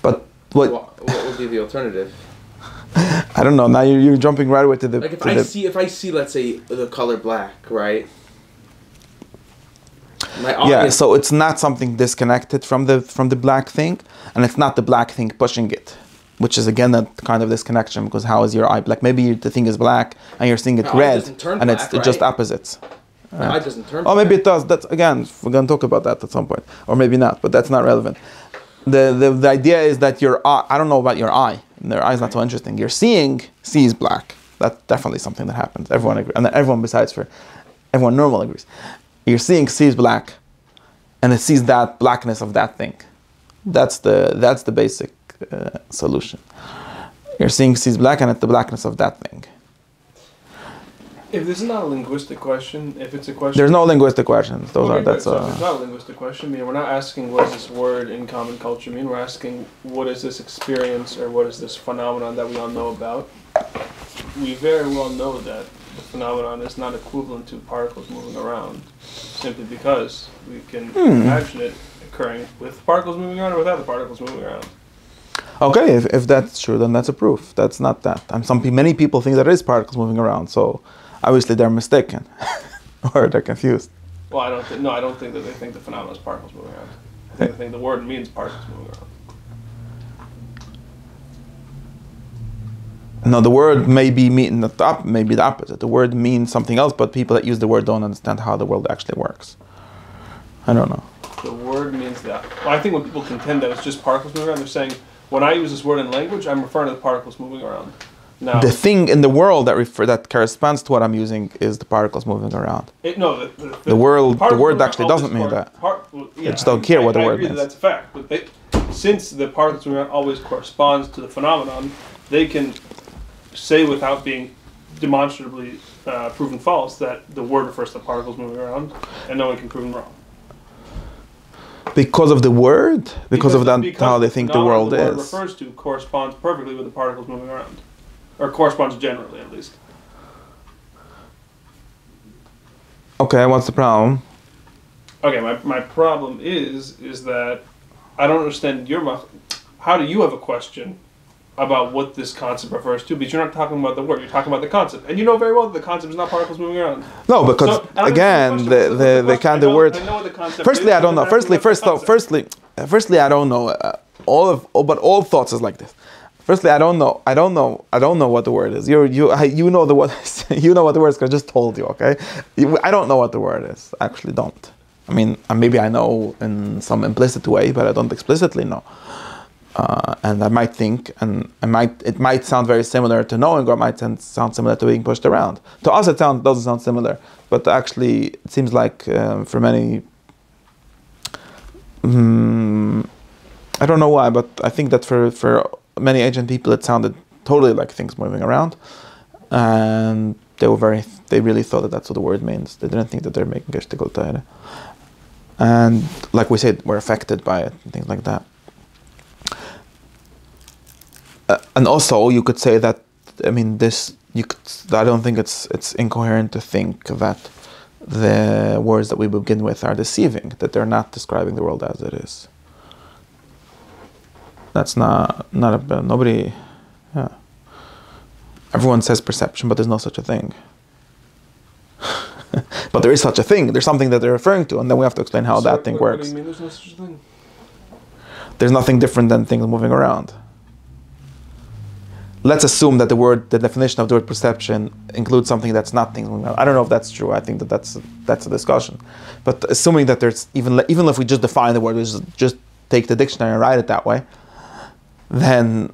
S1: But
S4: What would be the alternative?
S1: I don't know. Now you're jumping right away to the.
S4: Like if
S1: to
S4: I see, let's say, the color black, right?
S1: Yeah, so it's not something disconnected from the black thing, and it's not the black thing pushing it, which is again a kind of disconnection, because how is your eye black? Maybe the thing is black and you're seeing it
S4: My eye
S1: red,
S4: doesn't turn
S1: and
S4: black,
S1: it's just
S4: right?
S1: opposites.
S4: My eye doesn't turn.
S1: Oh, maybe
S4: black.
S1: it does. That's again, we're gonna talk about that at some point, or maybe not, but that's not relevant. The idea is that your eye. I don't know about your eye. Their eye is not so interesting. Your sees black. That's definitely something that happens. Everyone agrees, and everyone normal agrees. Your seeing sees black, and it sees that blackness of that thing. That's the basic solution. Your seeing sees black, and it's the blackness of that thing.
S3: If this is not a linguistic question, if it's a question...
S1: There's no linguistic questions. Those
S3: Okay,
S1: are that's.
S3: good. So if it's not a linguistic question, I mean, we're not asking what does this word in common culture mean. We're asking what is this experience or what is this phenomenon that we all know about. We very well know that the phenomenon is not equivalent to particles moving around, simply because we can imagine it occurring with particles moving around or without the particles moving around.
S1: Okay, if that's true, then that's a proof. That's not that. And many people think there is particles moving around, so obviously they're mistaken, or they're confused.
S3: Well, I don't think that they think the phenomenon is particles moving around. I think the word means particles moving around.
S1: No, the word may be maybe the opposite. The word means something else, but people that use the word don't understand how the world actually works. I don't know.
S3: The word means that. Well, I think when people contend that it's just particles moving around, they're saying, when I use this word in language, I'm referring to the particles moving around. Now,
S1: The thing in the world that corresponds to what I'm using is the particles moving around.
S3: the
S1: word actually doesn't mean that. I just don't care what the word
S3: agree
S1: means.
S3: That's a fact. But since the particles moving around always corresponds to the phenomenon, they can say without being demonstrably proven false that the word refers to particles moving around, and no one can prove them wrong.
S1: Because of the word? Because how they think the world
S3: the word
S1: is.
S3: refers to corresponds perfectly with the particles moving around. Or corresponds generally, at least.
S1: Okay, what's the problem?
S3: Okay, my problem is that I don't understand how do you have a question about what this concept refers to, but you're not talking about the word. You're talking about the concept, and you know very well that the concept is not particles moving around.
S1: No, because again, the kind of word.
S3: I know what the concept
S1: Firstly,
S3: is,
S1: I don't know. Firstly, I don't know. But all thoughts is like this. Firstly, I don't know what the word is. You know the word. You know what the word is. 'Cause I just told you. Okay, I don't know what the word is. I actually don't. I mean, maybe I know in some implicit way, but I don't explicitly know. And I might think, and it might sound very similar to knowing, or it might sound similar to being pushed around. To us, it doesn't sound similar, but actually, it seems like for many, I don't know why, but I think that for many ancient people, it sounded totally like things moving around, and they really thought that that's what the word means. They didn't think that they're making a shtickle Torah. And like we said, we're affected by it and things like that. And also, you could say that, I mean, I don't think it's incoherent to think that the words that we begin with are deceiving, that they're not describing the world as it is. That's nobody, yeah. Everyone says perception, but there's no such a thing. But there is such a thing. There's something that they're referring to, and then we have to explain how that thing works.
S3: What do you mean there's no such a thing?
S1: There's nothing different than things moving around. Let's assume that the definition of the word perception includes something that's not things moving around. I don't know if that's true. I think that's a discussion. But assuming that there's even if we just define the word, we just take the dictionary and write it that way, then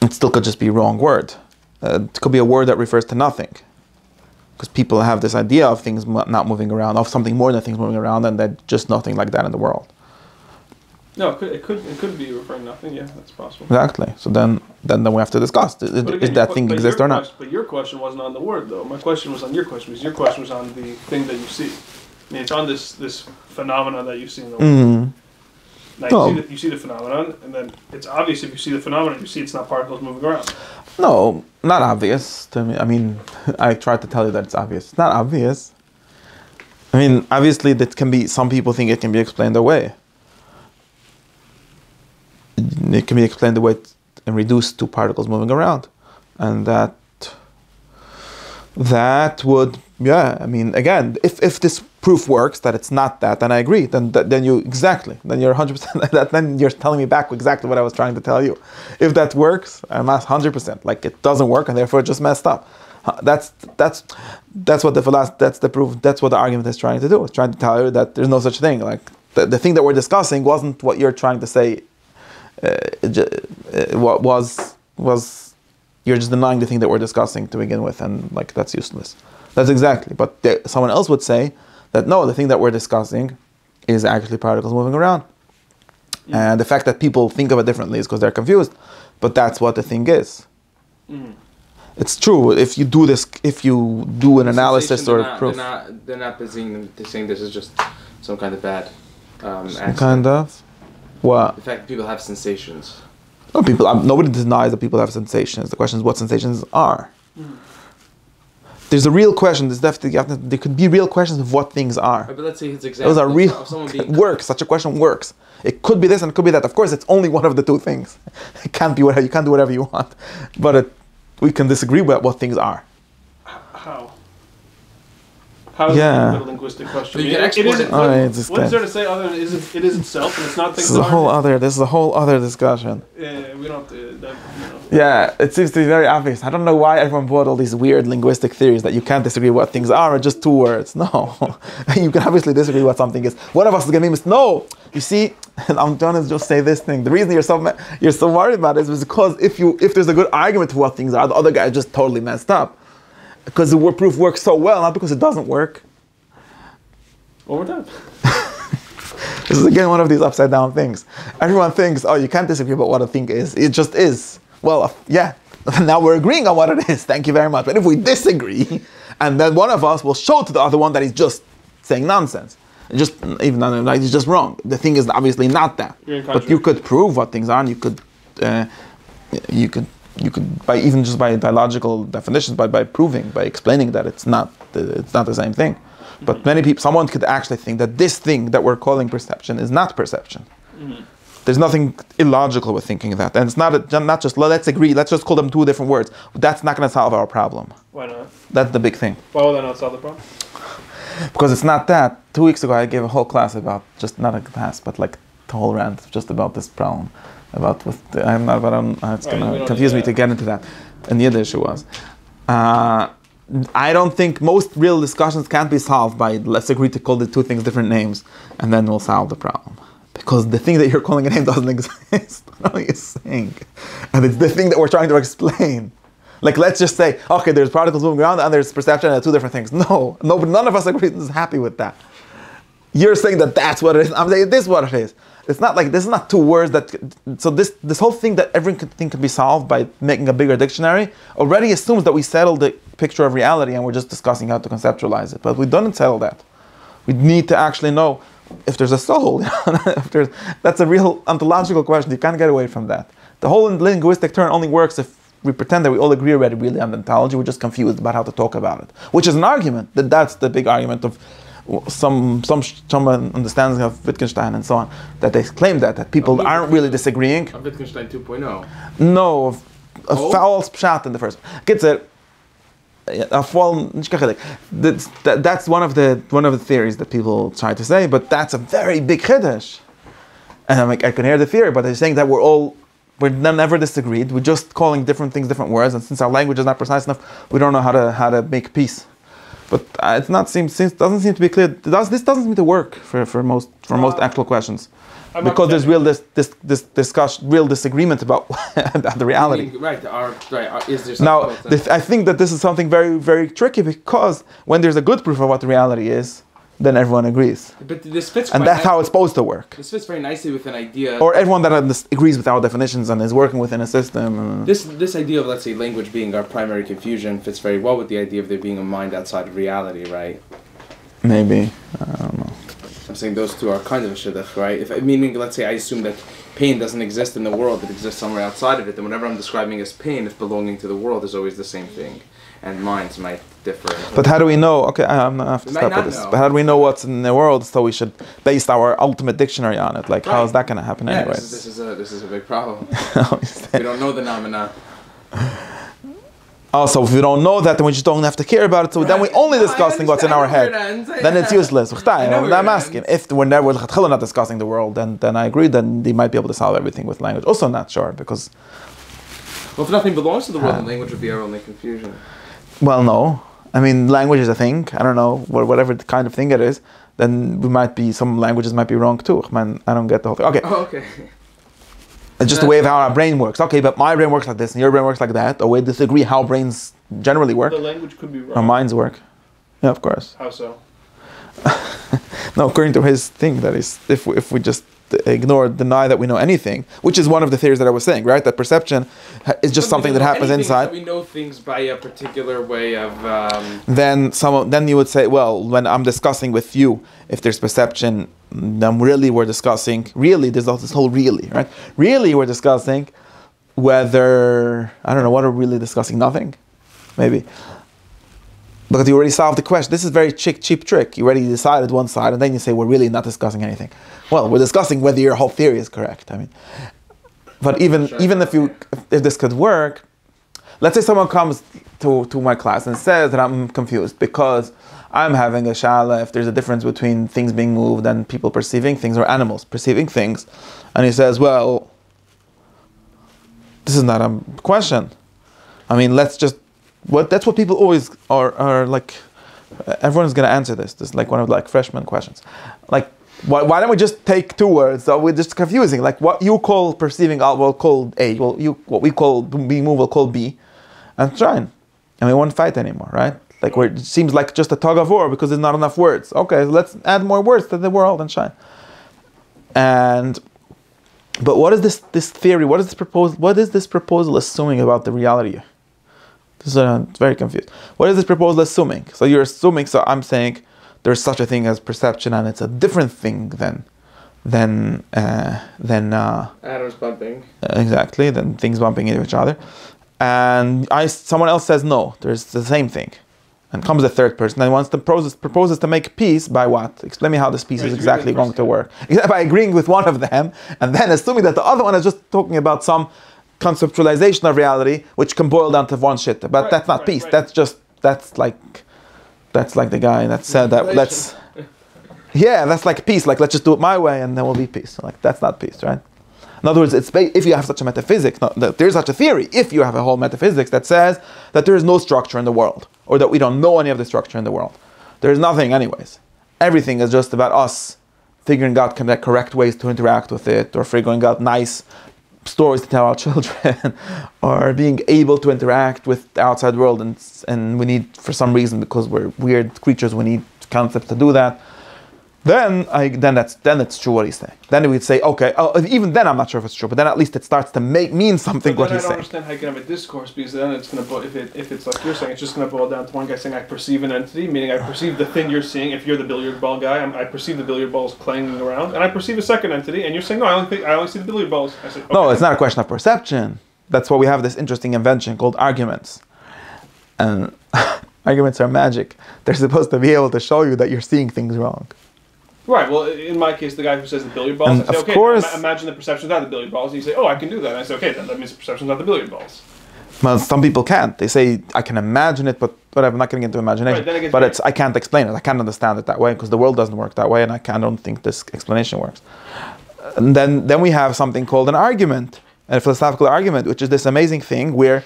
S1: it still could just be a wrong word. It could be a word that refers to nothing. Because people have this idea of things not moving around, of something more than things moving around, and there's just nothing like that in the world.
S3: No, it could be referring to nothing. Yeah, that's possible.
S1: Exactly. So then we have to discuss: is that thing exist or not?
S3: But your question wasn't on the word, though. My question was on your question. Because your question was on the thing that you see. I mean, it's on this phenomenon that you see in the world.
S1: Mm-hmm.
S3: Now you see the phenomenon, and then it's obvious if you see the phenomenon, you see it's not particles moving around.
S1: No, not obvious to me. I mean, I tried to tell you that it's obvious. It's not obvious. I mean, obviously, that can be. Some people think it can be explained away. It can be explained away and reduced to particles moving around, and that would, yeah. I mean, again, if this proof works that it's not that, then I agree. Then you're 100%. Then you're telling me back exactly what I was trying to tell you. If that works, I'm 100%. Like it doesn't work, and therefore it just messed up. That's what that's the proof. That's what the argument is trying to do. It's trying to tell you that there's no such thing. Like the thing that we're discussing wasn't what you're trying to say. What was you're just denying the thing that we're discussing to begin with, and like that's useless. That's exactly. But someone else would say that no, the thing that we're discussing is actually particles moving around, and the fact that people think of it differently is because they're confused. But that's what the thing is. It's true. If you do an analysis or proof,
S4: they're not saying this is just some kind of bad.
S1: Some kind of. What?
S4: The fact that people have sensations.
S1: No, nobody denies that people have sensations. The question is what sensations are. There's a real question. There could be real questions of what things are.
S4: But let's say his example.
S1: Those are real. Works. Such a question works. It could be this and it could be that. Of course, it's only one of the two things. It can't be whatever. You can't do whatever you want. But we can disagree about what things are.
S3: How? How is that a linguistic question? What is there to say other than it is itself and it's not things that
S1: This is a whole other discussion.
S3: Yeah, we don't have to,
S1: Yeah, it seems to be very obvious. I don't know why everyone brought all these weird linguistic theories that you can't disagree what things are, or just two words. No. You can obviously disagree what something is. One of us is going to be no. You see, and I'm trying to just say this thing. The reason you're so worried about it is because if there's a good argument for what things are, the other guy is just totally messed up. Because the word proof works so well, not because it doesn't work.
S3: One more time.
S1: This is again one of these upside down things. Everyone thinks, oh, you can't disagree about what a thing is. It just is. Well, yeah. Now we're agreeing on what it is. Thank you very much. But if we disagree, and then one of us will show to the other one that he's just saying nonsense, he's just wrong. The thing is obviously not that. But you could prove what things are, and you could by logical definitions, by proving, by explaining that it's not the same thing. But someone could actually think that this thing that we're calling perception is not perception. There's nothing illogical with thinking that. And it's not just, let's agree, let's just call them two different words. That's not going to solve our problem.
S3: Why not?
S1: That's the big thing.
S3: Why will that not solve the problem?
S1: Because it's not that. 2 weeks ago, I gave a whole class about, just not a class, but like the whole rant, just about this problem. About it's going to confuse me to get into that. And the Yiddish it was. I don't think most real discussions can't be solved by, let's agree to call the two things different names, and then we'll solve the problem. Because the thing that you're calling a name doesn't exist. What are you saying? And it's the thing that we're trying to explain. Like, let's just say, okay, there's particles moving around and there's perception and two different things. No, none of us is happy with that. You're saying that that's what it is. I'm saying this is what it is. It's not like, this is not two words that, so this whole thing that everything can be solved by making a bigger dictionary already assumes that we settled the picture of reality and we're just discussing how to conceptualize it. But we don't settle that. We need to actually know if there's a soul. That's a real ontological question. You can't get away from that. The whole linguistic turn only works if we pretend that we all agree already really on the ontology. We're just confused about how to talk about it, which is an argument. That's the big argument of some understanding of Wittgenstein and so on, that they claim that people aren't really disagreeing.
S4: Of Wittgenstein 2.0?
S1: No, a false pshat in the first. Gets it. That's one of the theories that people try to say, but that's a very big chiddush. And I'm like, I can hear the theory, but they're saying that we're never disagreed. We're just calling different things different words, and since our language is not precise enough, we don't know how to make peace. But it doesn't seem to be clear. This doesn't seem to work for most actual questions. Because there's real real disagreement about the reality.
S4: Is there
S1: now, I think that this is something very, very tricky, because when there's a good proof of what the reality is, then everyone agrees.
S4: But this fits,
S1: and that's how it's supposed to work.
S4: This fits very nicely with an idea.
S1: Or everyone that agrees with our definitions and is working within a system.
S4: This idea of, let's say, language being our primary confusion fits very well with the idea of there being a mind outside of reality, right?
S1: Maybe. I don't know.
S4: I'm saying those two are kind of a shidduch, right? Meaning, let's say I assume that pain doesn't exist in the world, it exists somewhere outside of it, then whenever I'm describing as pain, if belonging to the world is always the same thing. And minds might differ.
S1: But how do we know? Okay, I'm not have to stop with this. But how do we know what's in the world? So we should base our ultimate dictionary on it. Like, how is that going to happen anyway?
S4: This is a big problem. We don't know the nomina.
S1: Also, if we don't know that, then we just don't have to care about it. So then we're only discussing what's in our head. Then it's useless. I'm asking. If we're not discussing the world, then I agree. Then they might be able to solve everything with language. Also, not sure, because.
S4: Well, if nothing belongs to the world, then language would be our only confusion.
S1: Well, no. I mean, language is a thing. I don't know, whatever the kind of thing it is. Then some languages might be wrong too. Man, I don't get the whole thing. Okay.
S4: Oh, okay.
S1: It's just the way of how our brain works. Okay, but my brain works like this and your brain works like that. Or we disagree how brains generally work.
S3: The language could be wrong.
S1: How minds work. Yeah, of course.
S3: How so?
S1: No, according to his thing, that is, if we just deny that we know anything, which is one of the theories that I was saying, right? That perception is just something that happens inside.
S4: That we know things by a particular way of.
S1: Then you would say, well, when I'm discussing with you, if there's perception, then really we're discussing. Really, there's this whole really, right? Really, we're discussing whether I don't know what are we really discussing. Nothing, maybe. Because you already solved the question. This is a very cheap trick. You already decided one side, and then you say we're really not discussing anything. Well, we're discussing whether your whole theory is correct. I mean, but even if this could work, let's say someone comes to my class and says that I'm confused because I'm having a shala if there's a difference between things being moved and people perceiving things, or animals perceiving things, and he says, well, this is not a question. I mean, that's what people always are like. Everyone's going to answer this. This is like one of like freshman questions. Like, why don't we just take two words? So we're just confusing. Like, what you call perceiving, we'll call A. Well, what we call being moved, we'll call B, and try. And we won't fight anymore, right? Like, it seems like just a tug of war because there's not enough words. Okay, so let's add more words to the world and shine. But what is this theory? What is this proposal assuming about the reality? This is very confused. What is this proposal assuming? So you're assuming. So I'm saying there's such a thing as perception, and it's a different thing than
S4: atoms bumping.
S1: Exactly, than things bumping into each other. And someone else says no, there's the same thing. And comes a third person and wants to proposes to make peace by what? Explain me how this peace is exactly going to work. By agreeing with one of them and then assuming that the other one is just talking about some conceptualization of reality which can boil down to one shit. But that's not peace. That's like the guy that said that that's like peace. Like, let's just do it my way and then we'll be peace. Like, that's not peace, right? In other words, if you have such a metaphysics, there's such a theory, if you have a whole metaphysics that says that there is no structure in the world, or that we don't know any of the structure in the world. There is nothing anyways. Everything is just about us figuring out the correct ways to interact with it, or figuring out nice stories to tell our children, or being able to interact with the outside world, and we need, for some reason, because we're weird creatures, we need concepts to do that. Then it's true what he's saying. Then we would say, okay, even then I'm not sure if it's true, but then at least it starts to mean something what he's saying.
S3: I don't understand how you can have a discourse, because then it's going to, if it's like you're saying, it's just going to boil down to one guy saying, I perceive an entity, meaning I perceive the thing you're seeing. If you're the billiard ball guy, I perceive the billiard balls clanging around, and I perceive a second entity, and you're saying, no, I only see the billiard balls. I say, okay.
S1: No, it's not a question of perception. That's why we have this interesting invention called arguments. And arguments are magic. They're supposed to be able to show you that you're seeing things wrong.
S3: Right, well, in my case, the guy who says the billiard balls,
S1: And
S3: I say,
S1: of
S3: okay,
S1: course,
S3: imagine the perception's not the billiard balls. And you say, oh, I can do that. And I say, okay, then that means the perception's not the billiard balls.
S1: Well, some people can't. They say, I can imagine it, but whatever, I'm not going to get into imagination.
S3: Right,
S1: but I can't explain it. I can't understand it that way, because the world doesn't work that way, and I don't think this explanation works. And then we have something called an argument, a philosophical argument, which is this amazing thing where,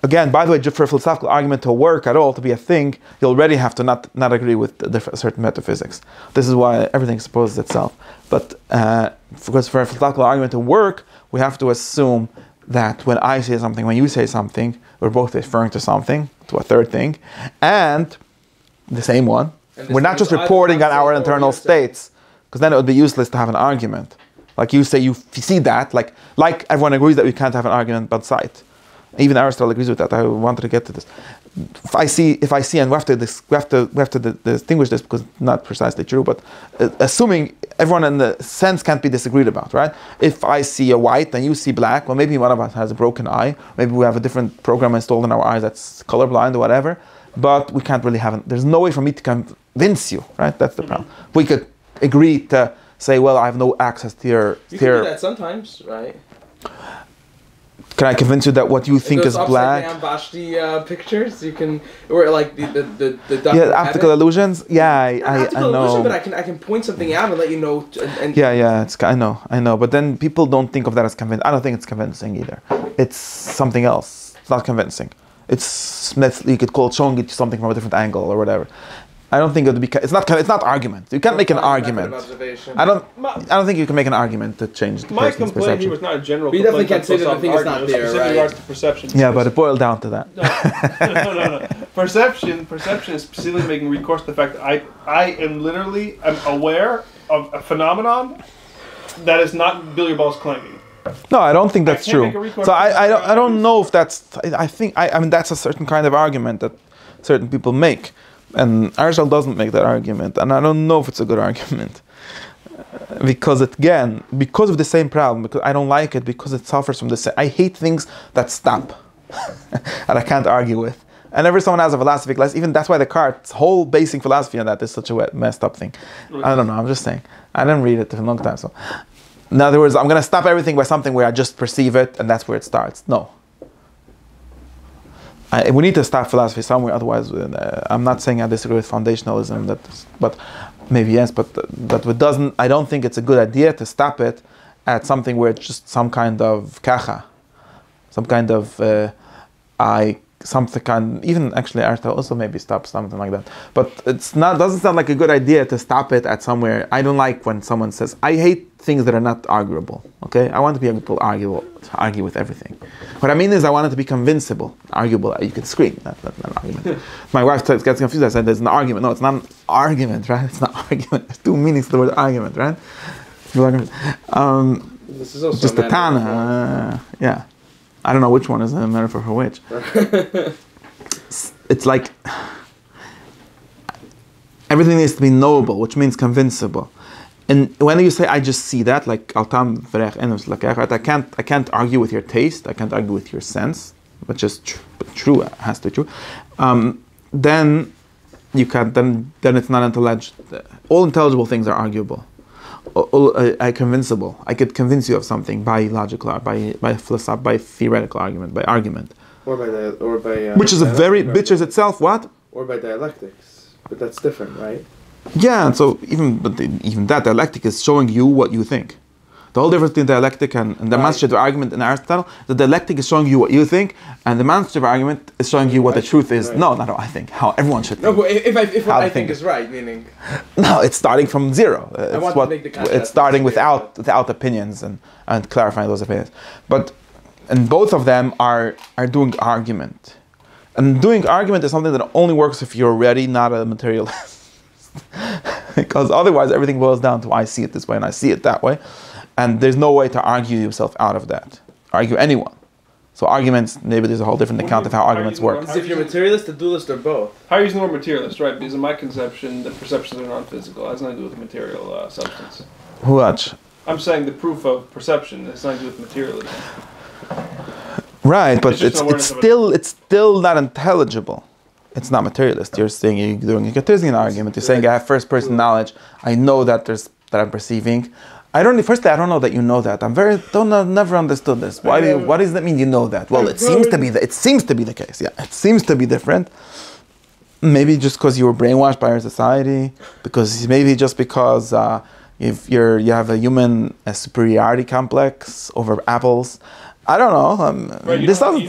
S1: again, by the way, just for a philosophical argument to work at all, to be a thing, you already have to not agree with certain metaphysics. This is why everything supposes itself. But because for a philosophical argument to work, we have to assume that when I say something, when you say something, we're both referring to something, to a third thing, and the same one. We're not just reporting on our internal states, because then it would be useless to have an argument. Like you say, you see that, like everyone agrees that we can't have an argument about sight. Even Aristotle agrees with that. I wanted to get to this. If I see, and we have to distinguish this because it's not precisely true, but assuming everyone in the sense can't be disagreed about, right? If I see a white and you see black, well, maybe one of us has a broken eye. Maybe we have a different program installed in our eyes that's colorblind or whatever. But we can't really have it. There's no way for me to convince you, right? That's the problem. We could agree to say, well, I have no access to your.
S4: You can do that sometimes, right?
S1: Can I convince you that what you think is black?
S4: Those upside down Vashti pictures, you can, or like the
S1: optical illusions. Yeah, I know.
S4: Illusion, but I can point something out and let you know.
S1: I know. But then people don't think of that as convincing. I don't think it's convincing either. It's something else. It's not convincing. You could call it showing it something from a different angle or whatever. I don't think it would be. It's not argument. You can't make an argument. I don't think you can make an argument to change the
S3: My
S1: person's
S3: complaint here
S1: perception.
S3: was not a general.
S4: But you definitely can't say that the thing is not there,
S3: specifically
S4: right?
S3: regards to perception.
S1: Yeah, but it boiled down to that.
S3: No. Perception is specifically making recourse to the fact that I am literally aware of a phenomenon that is not billiard balls clanging.
S1: No, I don't think that's true. So I don't know if that's. I mean that's a certain kind of argument that certain people make. And Aristotle doesn't make that argument, and I don't know if it's a good argument. Because of the same problem, because I don't like it, because it suffers from the same. I hate things that stop, and I can't argue with. And whenever someone has a philosophy class, even that's why Descartes' whole basic philosophy on that is such a messed up thing. I don't know, I'm just saying. I didn't read it in a long time, so. In other words, I'm going to stop everything by something where I just perceive it, and that's where it starts. No. We need to start philosophy somewhere, otherwise I'm not saying I disagree with foundationalism, but maybe yes, but it doesn't. I don't think it's a good idea to stop it at something where it's just some kind of kacha, some kind of even actually Aristotle also maybe stops something like that. But doesn't sound like a good idea to stop it at somewhere. I don't like when someone says, I hate things that are not arguable. Okay, I want to be able to argue with everything. What I mean is I want it to be convincible, arguable. You could scream. That's not an argument. My wife gets confused. I said, "There's an argument." No, it's not an argument, right? It's not argument. There's two meanings to the word argument, right?
S4: This is also
S1: just a tana. Yeah, I don't know which one is a metaphor for which. It's like everything needs to be knowable, which means convincible. And when you say I just see that, like I can't argue with your taste, I can't argue with your sense, which is true, it has to be true. Then you can't. Then it's not intelligible. All intelligible things are arguable. Convincible. I could convince you of something by logical, by philosophy, by theoretical argument, by argument.
S4: Or by
S1: Which is which is itself what?
S4: Or by dialectics, but that's different, right?
S1: Yeah, and so even that dialectic is showing you what you think. The whole difference between dialectic and the demonstrative argument in Aristotle, the dialectic is showing you what you think, and the demonstrative argument is showing you what the truth is. Right. No, not what I think. How everyone should think.
S4: No, but if what I think is right, meaning.
S1: No, it's starting from zero. It's starting without opinions and clarifying those opinions. And both of them are doing argument. And doing argument is something that only works if you're already not a materialist. Because otherwise everything boils down to I see it this way and I see it that way. And there's no way to argue yourself out of that. Argue anyone. So arguments, maybe there's a whole different account of how arguments work.
S4: Because if you're materialist, a dualist, or both.
S3: How are you using the word materialist, right? Because in my conception, the perceptions are non-physical. It has nothing to do with material substance.
S1: What?
S3: I'm saying the proof of perception has nothing to do with materialism.
S1: Right, but it's still not intelligible. It's not materialist. You're saying you're doing a Cartesian argument. You're saying I have first-person knowledge. I know that I'm perceiving. Firstly, I don't know that you know that. Never understood this. What does that mean? You know that? Well, it seems to be the case. Yeah, it seems to be different. Maybe just because you were brainwashed by our society. Because you have a human superiority complex over apples. I don't know. This doesn't seem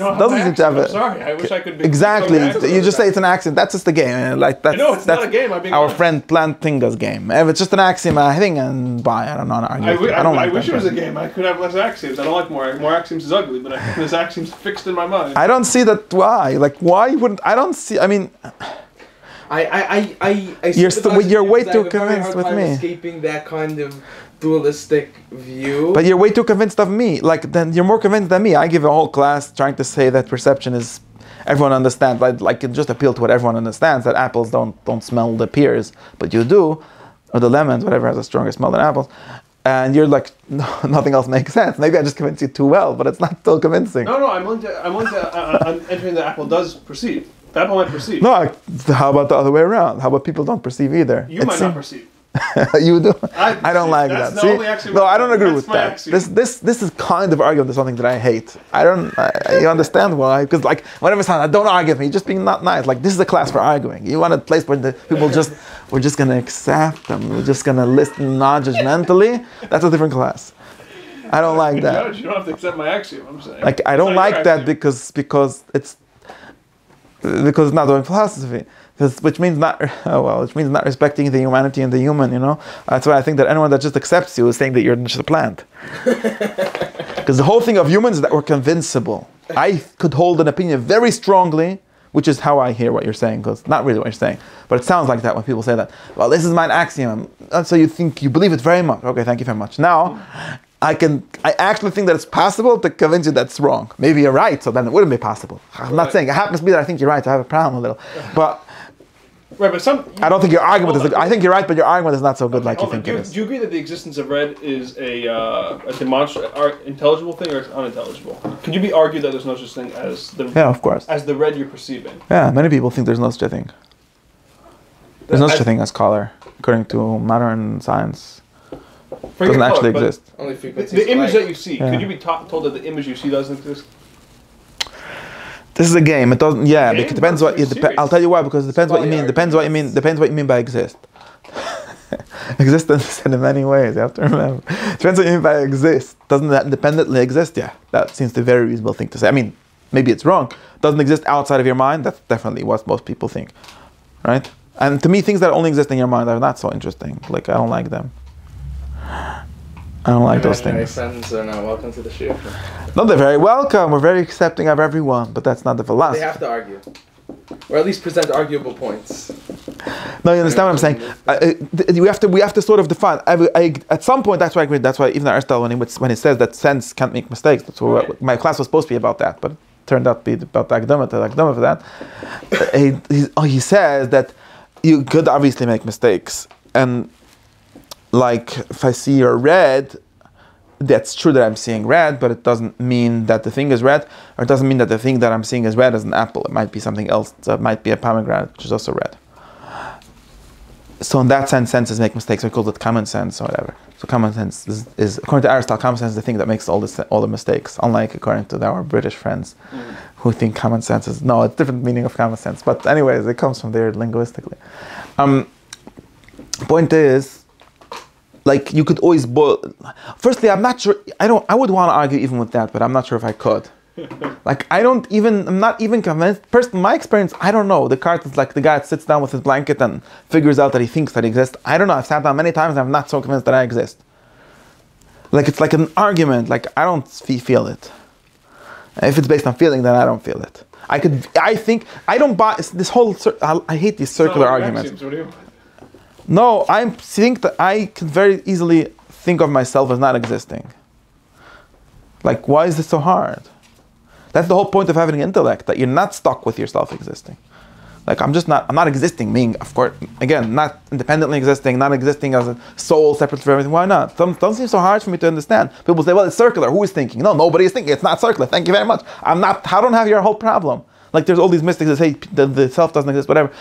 S1: to have
S3: I'm sorry. I wish I could be.
S1: Exactly. You just say it's an axiom. That's just a game.
S3: It's not a game. I'm being
S1: our
S3: honest.
S1: friend Plantinga's game. If it's just an axiom, I think, and bye. I don't know.
S3: I wish it was a game. I could have less axioms. I don't like more. More axioms is ugly, but there's axioms fixed in my mind.
S1: I don't see that. Why? Why wouldn't? I don't see. I mean. You're way too convinced with me.
S4: Escaping that kind of dualistic view.
S1: But you're way too convinced of me. Then you're more convinced than me. I give a whole class trying to say that perception is everyone understands. It just appeal to what everyone understands, that apples don't smell the pears, but you do, or the lemons, whatever has a stronger smell than apples. And you're like, no, nothing else makes sense. Maybe I just convinced you too well, but it's not still convincing.
S3: No, I'm willing to entering the apple does perceive. The apple might perceive.
S1: No, how about the other way around? How about people don't perceive either?
S3: You might not perceive.
S1: You do? I don't like that.
S3: See?
S1: No, I don't agree with that. This is kind of arguing to something that I hate. You understand why? Because whenever someone, don't argue with me, just being not nice. This is a class for arguing. You want a place where the people we're just going to accept them. We're just going to listen non-judgmentally. That's a different class. I don't like that.
S3: Judge, you don't have to accept my axiom, I'm saying.
S1: I don't like that because it's not doing philosophy. Which means not respecting the humanity and the human, That's why I think that anyone that just accepts you is saying that you're just a plant. Because the whole thing of humans is that we're convincible. I could hold an opinion very strongly, which is how I hear what you're saying, because not really what you're saying, but it sounds like that when people say that. Well, this is my axiom, so you believe it very much. Okay, thank you very much. Now, I actually think that it's possible to convince you that's wrong. Maybe you're right, so then it wouldn't be possible. I'm not saying it happens to be that I think you're right. So I have a problem a little, but.
S3: Right, but I
S1: don't think your argument is. I think you're right, but your argument is not so good like you think it is.
S3: Do you agree that the existence of red is a intelligible thing or unintelligible? Can you argue that there's no such thing as the
S1: of course,
S3: as the red you're perceiving?
S1: Yeah, many people think there's no such a thing. There's no such a thing as color, according to modern science. It doesn't actually exist.
S4: Only
S3: the image that you see. Could you be told that the image you see doesn't exist?
S1: This is a game. It doesn't. Yeah, because it depends what. I'll tell you why. Because it depends what you mean. Depends what you mean. Depends what you mean by exist. Existence is in many ways. You have to remember. Depends what you mean by exist. Doesn't that independently exist? Yeah, that seems to be a very reasonable thing to say. I mean, maybe it's wrong. Doesn't exist outside of your mind. That's definitely what most people think, right? And to me, things that only exist in your mind are not so interesting. I don't like them. I don't like those things.
S4: Friends are not welcome to the show.
S1: No, they're very welcome. We're very accepting of everyone, but that's not the philosophy.
S4: They have to argue, or at least present arguable points.
S1: No, you understand what I'm saying? We have to sort of define. At some point, that's why I agree. That's why even Aristotle, when he says that sense can't make mistakes, that's what my class was supposed to be about that, but it turned out to be about the academic for that. He says that you could obviously make mistakes, and if I see your red, that's true that I'm seeing red, but it doesn't mean that the thing is red, or it doesn't mean that the thing that I'm seeing is red is an apple. It might be something else. It might be a pomegranate, which is also red. So in that sense, senses make mistakes. We call it common sense or whatever. So common sense is according to Aristotle, common sense is the thing that makes all the mistakes. Unlike according to our British friends, who think common sense is no, it's a different meaning of common sense. But anyways, it comes from there linguistically. Point is, like you could always boil. Firstly, I'm not sure. I would want to argue even with that, but I'm not sure if I could. Like I'm not even convinced. Personally, my experience, I don't know. Descartes is like the guy that sits down with his blanket and figures out that he thinks that he exists. I don't know. I've sat down many times and I'm not so convinced that I exist. Like it's like an argument. Like I don't feel it. If it's based on feeling, then I don't feel it. I don't buy this whole. I hate these circular arguments. No, I think that I can very easily think of myself as not existing. Like, why is this so hard? That's the whole point of having an intellect, that you're not stuck with yourself existing. Like, I'm not existing, meaning, of course, again, not independently existing, not existing as a soul separate from everything. Why not? Doesn't seem so hard for me to understand. People say, well, it's circular. Who is thinking? No, nobody is thinking. It's not circular. Thank you very much. I don't have your whole problem. Like, there's all these mystics that say the self doesn't exist, whatever.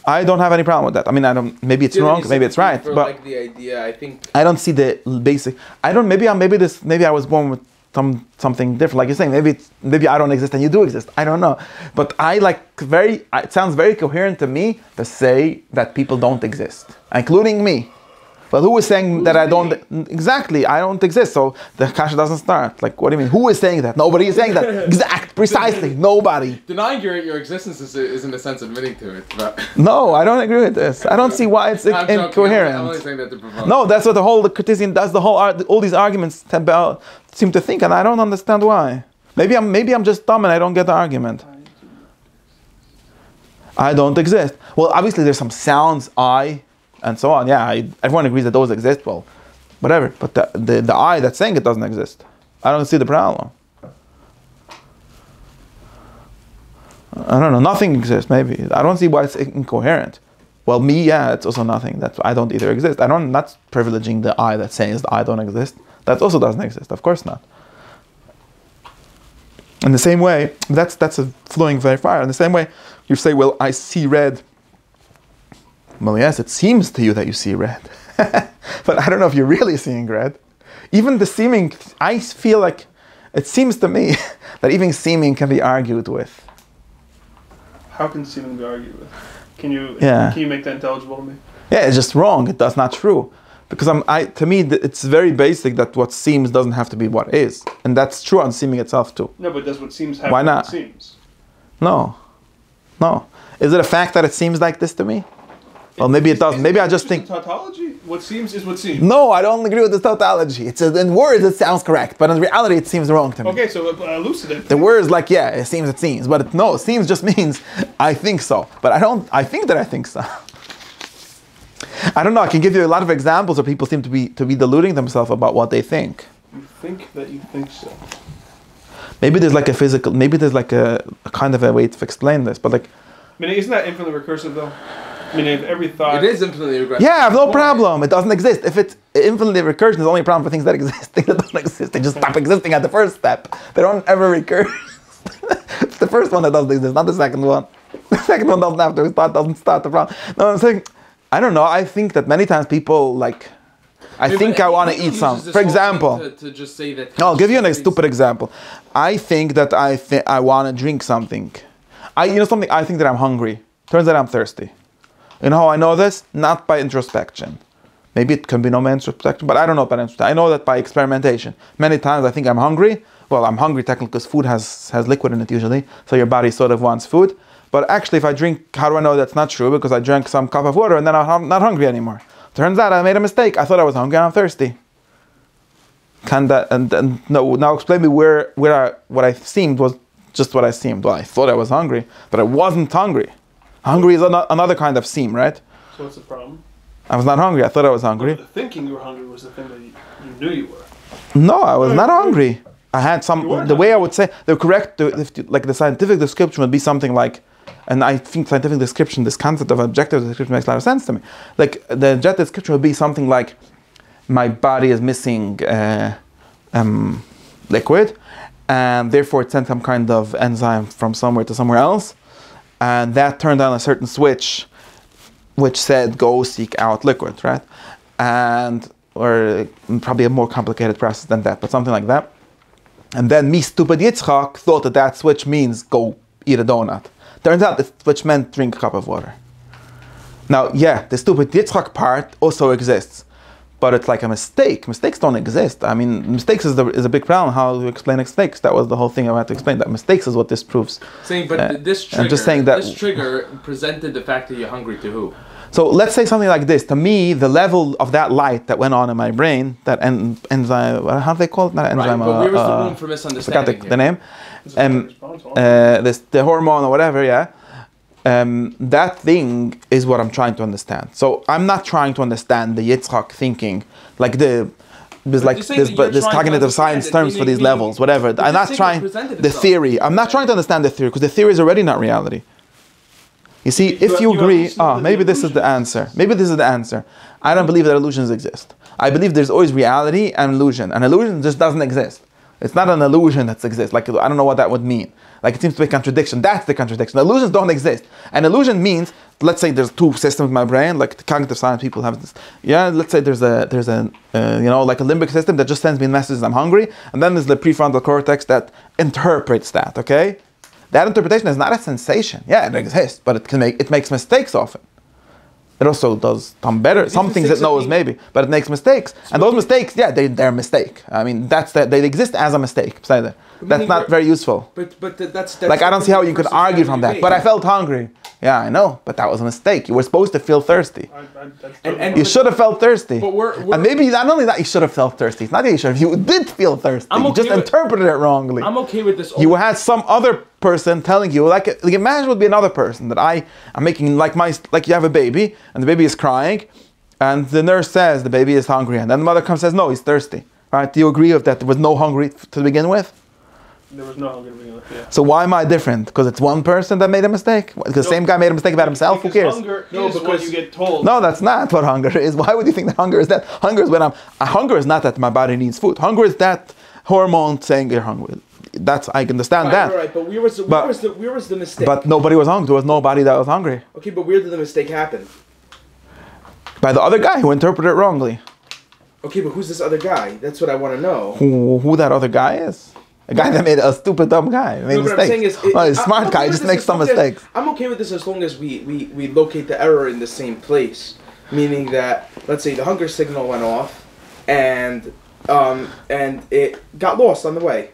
S1: I don't have any problem with that. I mean, maybe it's wrong, maybe it's right, but
S4: like the idea, I think
S1: I don't see the basic. Maybe I was born with something different. Like you're saying, maybe I don't exist and you do exist. I don't know, but it sounds very coherent to me to say that people don't exist, including me. But who is saying that I don't exactly? I don't exist, so the kasha doesn't start. Like, what do you mean? Who is saying that? Nobody is saying that. Precisely, nobody.
S4: Denying your existence is in a sense admitting to it. But
S1: No, I don't agree with this. I don't see why it's incoherent.
S4: I'm only saying that to provoke.
S1: No, that's what the whole criticism does. All these arguments seem to think, and I don't understand why. Maybe I'm just dumb and I don't get the argument. I don't exist. Well, obviously there's some sounds, and so on. Yeah, everyone agrees that those exist. Well, whatever. But the I that's saying it doesn't exist. I don't see the problem. I don't know. Nothing exists. Maybe I don't see why it's incoherent. Well, me, yeah, it's also nothing. That's I don't either exist. I'm not privileging the I that says the I don't exist. That also doesn't exist. Of course not. In the same way, that's a flowing very far. In the same way, you say, well, I see red. Well, yes, it seems to you that you see red. But I don't know if you're really seeing red. Even the seeming, I feel like it seems to me that even seeming can be argued with.
S3: How can seeming be argued with? Can you make that intelligible to me?
S1: Yeah, it's just wrong. That's not true. Because to me, it's very basic that what seems doesn't have to be what is. And that's true on seeming itself too.
S3: No, but does what seems have
S1: Why not?
S3: What seems?
S1: No. Is it a fact that it seems like this to me? Well, maybe it doesn't. Maybe I just think
S3: tautology. What seems is what seems.
S1: No, I don't agree with this tautology. In words it sounds correct, but in reality it seems wrong to me.
S3: Okay, so elucidate.
S1: The words like it seems, but it seems just means I think so. But I think that I think so. I don't know. I can give you a lot of examples where people seem to be deluding themselves about what they think.
S3: You think that you think so.
S1: Maybe there's like a kind of a way to explain this, but like.
S3: I mean, isn't that infinitely recursive though? I mean, if every thought...
S4: It is infinitely recursive.
S1: Yeah, I have no problem. It doesn't exist. If it's infinitely recursion, there's only a problem for things that exist. Things that don't exist, they just stop existing at the first step. They don't ever recur. It's the first one that doesn't exist, not the second one. The second one doesn't start the problem. No, I'm saying, I don't know. I think that many times people I want to eat something. For example,
S4: to just say that.
S1: No, I'll give you a stupid example. I think that I want to drink something. I think that I'm hungry. Turns out I'm thirsty. You know how I know this? Not by introspection. Maybe it can be no introspection, but I don't know about introspection. I know that by experimentation. Many times I think I'm hungry. Well, I'm hungry technically because food has liquid in it usually, so your body sort of wants food. But actually, if I drink, how do I know that's not true? Because I drank some cup of water and then I'm not hungry anymore. Turns out I made a mistake. I thought I was hungry and I'm thirsty. Now explain me where what I seemed was just what I seemed. Well, I thought I was hungry, but I wasn't hungry. Hungry is another kind of seem, right?
S3: So what's the problem?
S1: I was not hungry. I thought I was hungry.
S3: But the thinking you were hungry was the thing that you knew you were.
S1: No, I was not hungry. I had the way I would say, the scientific description would be something like, and I think scientific description, this concept of objective description makes a lot of sense to me. Like, the objective description would be something like, my body is missing liquid, and therefore it sent some kind of enzyme from somewhere to somewhere else, and that turned on a certain switch which said go seek out liquid, right? Or probably a more complicated process than that, but something like that. And then me, stupid Yitzchok, thought that switch means go eat a donut. Turns out the switch meant drink a cup of water. Now, yeah, the stupid Yitzchok part also exists, but it's like a mistake. Mistakes don't exist. I mean, mistakes is a big problem. How to explain mistakes? That was the whole thing I had to explain. That mistakes is what this proves.
S4: This trigger,
S1: I'm just saying that
S4: this trigger presented the fact that you're hungry to who?
S1: So let's say something like this. To me, the level of that light that went on in my brain, that enzyme, how do they call it? Not enzyme.
S4: Right, but where was the room for misunderstanding?
S1: I forgot the name. The hormone or whatever, yeah. That thing is what I'm trying to understand. So I'm not trying to understand the Yitzchok thinking, like this cognitive science terms for these levels, whatever. I'm not trying the theory. I'm not trying to understand the theory because the theory is already not reality. You see, if you agree, maybe this is the answer. Maybe this is the answer. I don't believe that illusions exist. I believe there's always reality and illusion. An illusion just doesn't exist. It's not an illusion that exists. Like, I don't know what that would mean. Like, it seems to be a contradiction. That's the contradiction. Illusions don't exist. An illusion means, let's say there's two systems in my brain, like the cognitive science people have this. Yeah, let's say there's a like a limbic system that just sends me messages, I'm hungry. And then there's the prefrontal cortex that interprets that, okay? That interpretation is not a sensation. Yeah, it exists, but it makes mistakes often. It also does some better. Some things it knows maybe, but it makes mistakes. And those mistakes, yeah, they're a mistake. I mean, they exist as a mistake. That's not very useful.
S4: But that's
S1: like, I don't see how you could argue from that. But I felt hungry. Yeah, I know, but that was a mistake. You were supposed to feel thirsty. You should have felt thirsty. And maybe not only that, you should have felt thirsty. It's not that you should have. You did feel thirsty. You just interpreted it wrongly.
S4: I'm okay with this.
S1: You had some other person telling you, like imagine it would be another person that I'm making, like you have a baby and the baby is crying, and the nurse says the baby is hungry, and then the mother comes and says, no, he's thirsty. Right? Do you agree with that? There was no hungry to begin with.
S3: There was no hunger to begin with, yeah.
S1: So why am I different? Because it's one person that made a mistake? Because the same guy made a mistake about himself? Who cares?
S3: Hunger is what you get told.
S1: No, that's not what hunger is. Why would you think that hunger is that? Hunger is when hunger is not that my body needs food. Hunger is that hormone saying you're hungry. I can understand that.
S4: Right, but where was the mistake?
S1: But nobody was hungry. There was nobody that was hungry.
S4: Okay, but where did the mistake happen?
S1: By the other guy who interpreted it wrongly.
S4: Okay, but who's this other guy? That's what I want to know.
S1: Who that other guy is? A guy that made a stupid, dumb guy. Made mistakes. He's a smart guy. He just makes some mistakes.
S4: I'm okay with this as long as we locate the error in the same place. Meaning that, let's say the hunger signal went off and it got lost on the way.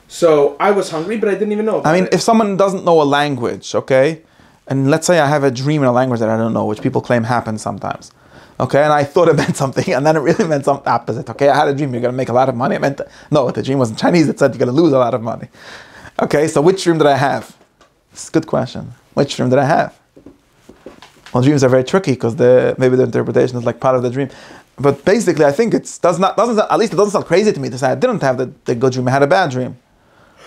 S4: So I was hungry, but I didn't even know about it.
S1: If someone doesn't know a language, okay? And let's say I have a dream in a language that I don't know, which people claim happens sometimes. Okay, and I thought it meant something, and then it really meant something opposite. Okay, I had a dream, you're going to make a lot of money. No, the dream wasn't Chinese, it said you're going to lose a lot of money. Okay, so which dream did I have? It's a good question. Which dream did I have? Well, dreams are very tricky, because maybe the interpretation is like part of the dream. But basically, I think it doesn't sound crazy to me to say I didn't have the good dream, I had a bad dream.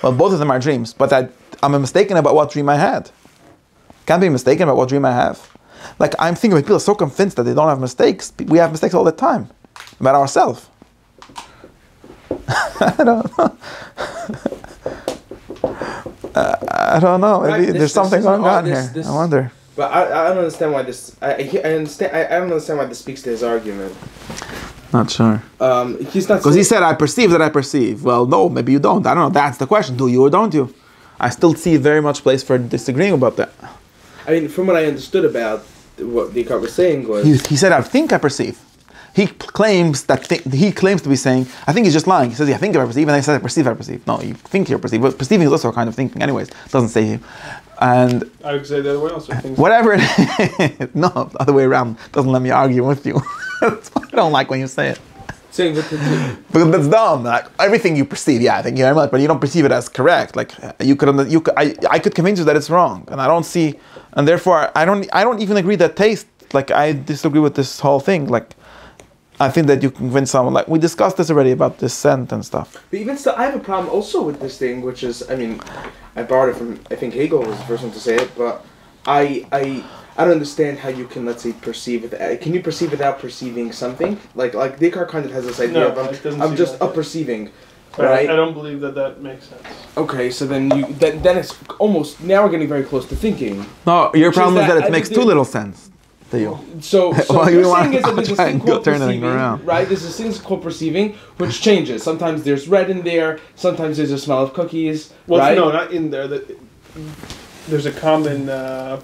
S1: Well, both of them are dreams, but I'm mistaken about what dream I had. Can't be mistaken about what dream I have. Like, I'm thinking people are so convinced that they don't have mistakes. We have mistakes all the time about ourselves. I don't know. I don't know. Maybe there's something going on here. I wonder.
S4: But I don't understand why this. I don't understand why this speaks to his argument.
S1: Not sure.
S4: He's not.
S1: Because he said, "I perceive that I perceive." Well, no, maybe you don't. I don't know. That's the question. Do you or don't you? I still see very much place for disagreeing about that.
S4: I mean, from what I understood about what Descartes was saying was...
S1: He said, I think I perceive. He claims to be saying, I think he's just lying. He says, I think I perceive, and I said, I perceive. No, you think you perceive. But perceiving is also a kind of thinking anyways. It doesn't say him. And...
S3: I would say the other way also.
S1: Whatever it is. No, the other way around. Doesn't let me argue with you. That's why I don't like when you say it.
S4: Saying
S1: because that's dumb. Like, everything you perceive, yeah, thank you very much, but you don't perceive it as correct. Like I could convince you that it's wrong, and I don't see, and therefore I don't even agree that taste. Like, I disagree with this whole thing. Like, I think that you can convince someone. Like, we discussed this already about this scent and stuff.
S4: But even still, I have a problem also with this thing, which is, I mean, I borrowed it from, I think Hegel was the first one to say it, but I don't understand how you can, let's say, perceive it. Can you perceive without perceiving something? Like Descartes kind of has this idea of I'm just perceiving, right?
S3: I don't believe that makes sense.
S4: Okay, so then then it's almost, now we're getting very close to thinking.
S1: No, your problem is that it makes too little sense. to you.
S4: So
S1: Well, you
S4: you're
S1: want-
S4: saying is that there's
S1: I'll
S4: this
S1: try
S4: thing
S1: and go
S4: called
S1: turn it
S4: perceiving,
S1: around.
S4: right? There's this thing called perceiving, which changes. Sometimes there's red in there. Sometimes there's a smell of cookies,
S3: Well,
S4: right?
S3: no, not in there. There's a common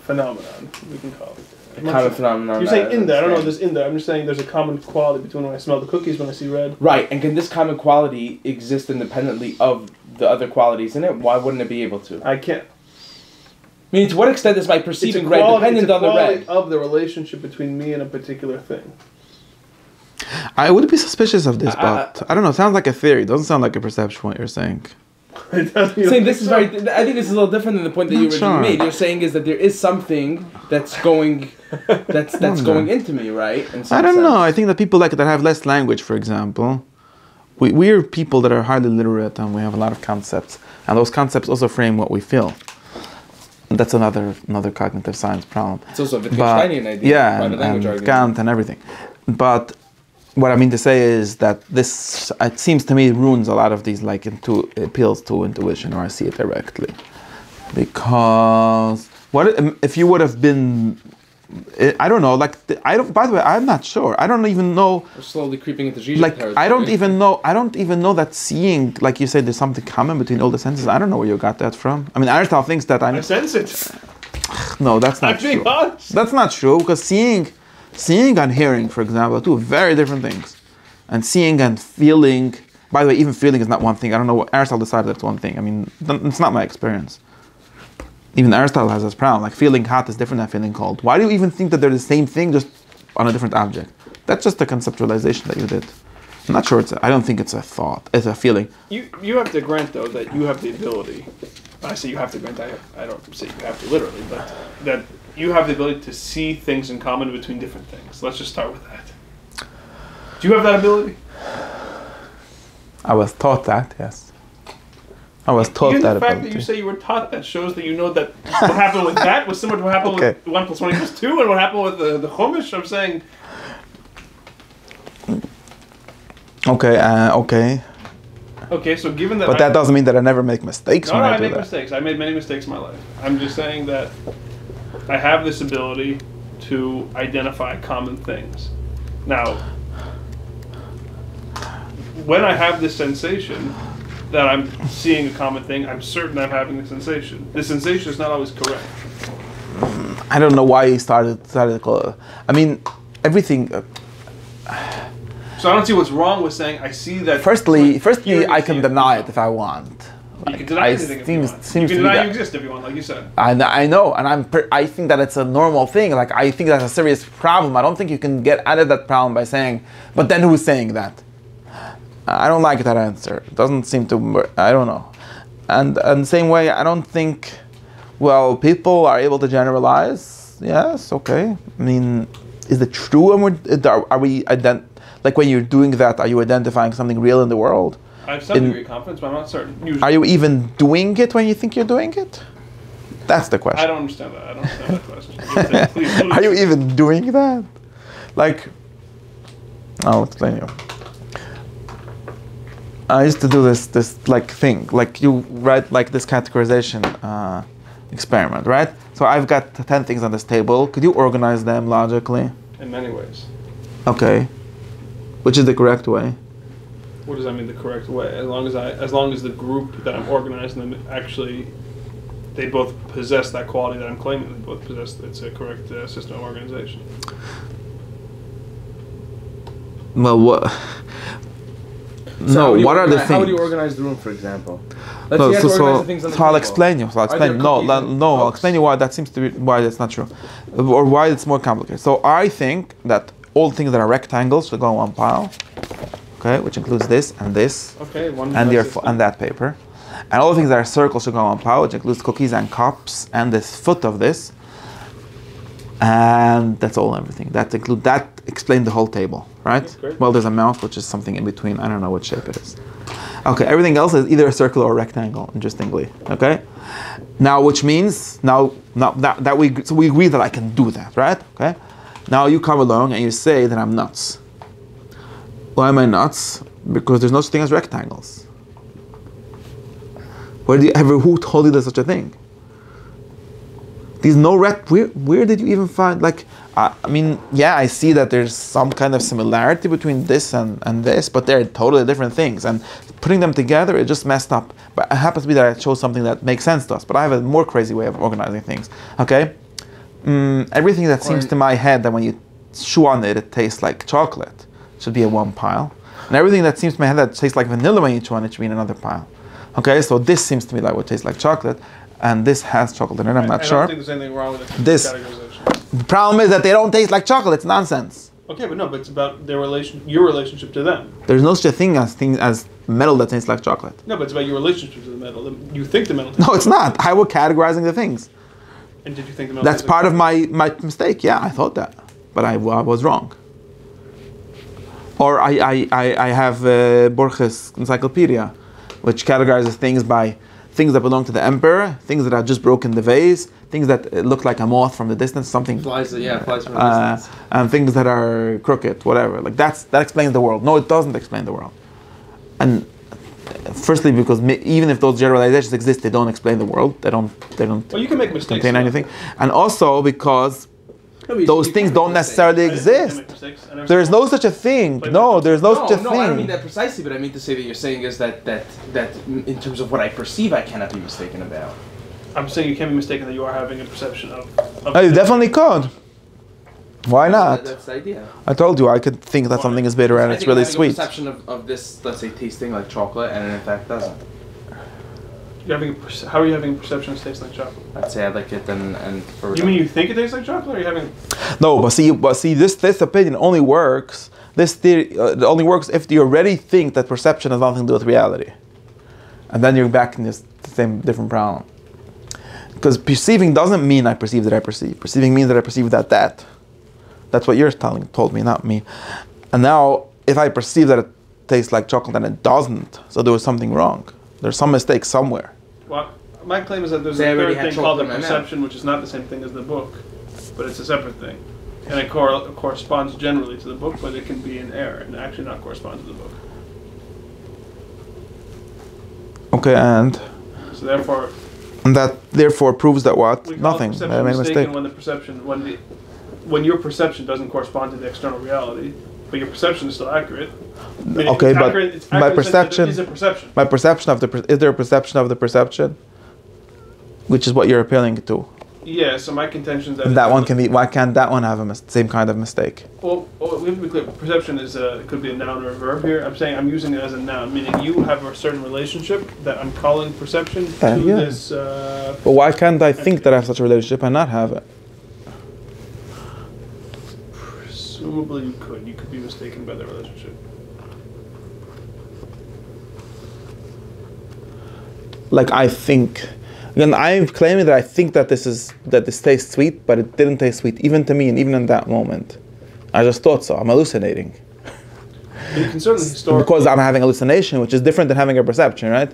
S3: phenomenon, we can call it.
S4: A common phenomenon.
S3: You're saying in there. I don't know if
S4: understand.
S3: there's in there. I'm just saying there's a common quality between when I smell the cookies, when I see red.
S4: Right, and can this common quality exist independently of the other qualities in it? Why wouldn't it be able to?
S3: I can't.
S4: I mean, to what extent is my
S3: It's a
S4: perceiving red
S3: quality,
S4: dependent on the red?
S3: of the relationship between me and a particular thing.
S1: I would be suspicious of this, but I don't know. It sounds like a theory. It doesn't sound like a perception. What you're saying.
S4: Saying this is very. I think this is a little different than the point that you
S1: Not
S4: originally
S1: sure.
S4: made. You're saying is that there is something that's going, that's going into me, right? In some
S1: I don't
S4: sense.
S1: know. I think that people like that have less language, for example, we're people that are highly literate and we have a lot of concepts, and those concepts also frame what we feel. And that's another cognitive science problem.
S4: It's also a
S1: But,
S4: Wittgensteinian idea.
S1: yeah,
S4: private language
S1: and
S4: argument.
S1: Kant and everything. But what I mean to say is that this, it seems to me, ruins a lot of these, like, appeals to intuition, or I see it directly. Because what if you would have been, I don't know, like, by the way, I'm not sure. I don't even know.
S4: We're slowly creeping into Zizek
S1: Like,
S4: territory.
S1: I don't even know that seeing, like you said, there's something common between all the senses. I don't know where you got that from. I mean, Aristotle thinks that
S3: I sense it.
S1: no, that's
S3: I'm
S1: not
S3: being
S1: true.
S3: honest.
S1: That's not true, because seeing and hearing, for example, are two very different things. And seeing and feeling, by the way, even feeling is not one thing. I don't know what Aristotle decided that's one thing. I mean, it's not my experience. Even Aristotle has this problem. Like, feeling hot is different than feeling cold. Why do you even think that they're the same thing, just on a different object? That's just a conceptualization that you did. I'm not sure I don't think it's a thought. It's a feeling.
S3: You have to grant, though, that you have the ability. I say you have to grant. I don't say you have to literally, but that you have the ability to see things in common between different things. Let's just start with that. Do you have that ability?
S1: I was taught that, yes. I was taught
S3: Even
S1: that
S3: the fact
S1: ability.
S3: that you say you were taught that shows that you know that what happened with that was similar to what happened
S1: Okay.
S3: with 1 + 1 = 2, and what happened with the Chumash. I'm saying,
S1: Okay.
S3: okay, so given that,
S1: But that doesn't mean that I never make mistakes when
S3: I
S1: I do
S3: make
S1: that.
S3: mistakes. I made many mistakes in my life. I'm just saying that I have this ability to identify common things. Now, when I have this sensation that I'm seeing a common thing, I'm certain I'm having the sensation. The sensation is not always correct.
S1: I don't know why he started to call it. I mean, everything.
S3: So I don't see what's wrong with saying I see that.
S1: Firstly,
S3: hearing
S1: I
S3: and
S1: can
S3: seeing
S1: deny
S3: it.
S1: it if I want.
S3: You can deny anything if you want.
S1: Seems
S3: You
S1: to
S3: can
S1: be
S3: deny
S1: that.
S3: you exist if you want, like you said.
S1: I know, and I think that it's a normal thing. Like, I think that's a serious problem. I don't think you can get out of that problem by saying, but then who's saying that? I don't like that answer. It doesn't seem to work. I don't know. And the same way, I don't think, well, people are able to generalize. Yes, okay. I mean, is it true? And are we like, when you're doing that, are you identifying something real in the world?
S3: I have some degree of confidence, but I'm not certain. Usually.
S1: Are you even doing it when you think you're doing it? That's the question.
S3: I don't understand that. I don't understand that question. Please,
S1: Are you even doing that? Like, I'll explain you. I used to do this like thing, like you write like this categorization experiment, right? So I've got 10 things on this table. Could you organize them logically?
S3: In many ways.
S1: Okay. Which is the correct way?
S3: What does that mean, the correct way? As long as the group that I'm organizing them actually, they both possess that quality that I'm claiming they both possess. It's a correct system of organization.
S1: Well, what?
S4: So
S1: No, what are the things?
S4: How would you organize the room, for example? Let's
S1: No,
S4: say you have to
S1: so
S4: organize the things on the
S1: I'll
S4: table.
S1: explain you. So I'll
S4: Are
S1: explain.
S4: there
S1: No,
S4: cookies and
S1: I'll
S4: Cokes?
S1: explain you why that seems to be why that's not true, or why it's more complicated. So I think that all things that are rectangles should go in one pile, okay, which includes this and this,
S3: Okay, one.
S1: and
S3: does this
S1: and that paper, and all the things that are circles should go in one pile, which includes cookies and cups and this foot of this, and that's all everything. That explains the whole table, right?
S3: That's great.
S1: Well, there's a mouth, which is something in between. I don't know what shape it is. Okay, everything else is either a circle or a rectangle, interestingly. Okay? Now, which means, now that we agree that I can do that, right? Okay? Now you come along and you say that I'm nuts. Why am I nuts? Because there's no such thing as rectangles. Who told you there's such a thing? These no ret. Where did you even find like? I mean, yeah, I see that there's some kind of similarity between this and this, but they're totally different things. And putting them together, it just messed up. But it happens to be that I chose something that makes sense to us. But I have a more crazy way of organizing things. Okay, everything that seems to my head that when you chew on it, it tastes like chocolate should be in one pile, and everything that seems to my head that tastes like vanilla when you chew on it should be in another pile. Okay, so this seems to me like what tastes like chocolate, and this has chocolate in it. I'm not sure.
S3: I don't think there's anything wrong with it.
S1: This. The problem is that they don't taste like chocolate. It's nonsense.
S3: Okay, but no, but it's about your relationship to them.
S1: There's no such a thing as metal that tastes like chocolate.
S3: No, but it's about your relationship to the metal. You think the metal.
S1: No, it's not. I was categorizing the things.
S3: And did you think the metal?
S1: That's part of my mistake. Yeah, I thought that, but I was wrong. Or I have Borges' encyclopedia, which categorizes things by things that belong to the emperor, things that are just broken the vase, things that look like a moth from the distance, something
S4: Flies from the distance.
S1: and things that are crooked, whatever. Like that explains the world. No, it doesn't explain the world. And firstly, because even if those generalizations exist, they don't explain the world. They don't.
S3: Well, you can make mistakes.
S1: Contain anything. And also because those things don't necessarily exist. There is no such a thing. No, there's no such a thing.
S4: No, I don't mean that precisely, but I mean to say that you're saying is that in terms of what I perceive, I cannot be mistaken about.
S3: I'm saying you can't be mistaken that you are having a perception of
S1: Oh, you definitely could. Why not?
S4: That's the idea.
S1: I told you I could think that something is bitter and it's really sweet.
S4: A perception of this, let's say, tasting like chocolate, and in fact doesn't.
S3: How are you having a perception of tasting like chocolate?
S4: I'd say I like it, and for
S3: you mean you think it tastes like chocolate, or are you having?
S1: No, but see, this opinion only works. This theory it only works if you already think that perception has nothing to do with reality, and then you're back in this same different problem. Because perceiving doesn't mean I perceive that I perceive. Perceiving means that I perceive that. That's what you're told me, not me. And now, if I perceive that it tastes like chocolate and it doesn't, so there was something wrong. There's some mistake somewhere.
S3: Well, my claim is that there's a third thing called the perception, which is not the same thing as the book, but it's a separate thing. And it corresponds generally to the book, but it can be in error and actually not correspond to the book.
S1: Okay, and?
S3: So therefore...
S1: And that therefore proves that what? Nothing.
S3: I made a mistake. When your perception doesn't correspond to the external reality, but your perception is still accurate.
S1: Okay, but my perception
S3: is a perception.
S1: My perception of is there a perception of the perception, which is what you're appealing to?
S3: Yeah. So my contention is
S1: that one can be. Why can't that one have a same kind of mistake?
S3: Well, we have to be clear. Perception is could be a noun or a verb here. I'm saying I'm using it as a noun, meaning you have a certain relationship that I'm calling perception to this.
S1: But why can't I think that I have such a relationship and not have it?
S3: Presumably you could. You could be mistaken by the relationship.
S1: Like I think. Again, I'm claiming that I think that this tastes sweet, but it didn't taste sweet, even to me, and even in that moment. I just thought so. I'm hallucinating.
S3: You can certainly
S1: because I'm having hallucination, which is different than having a perception, right?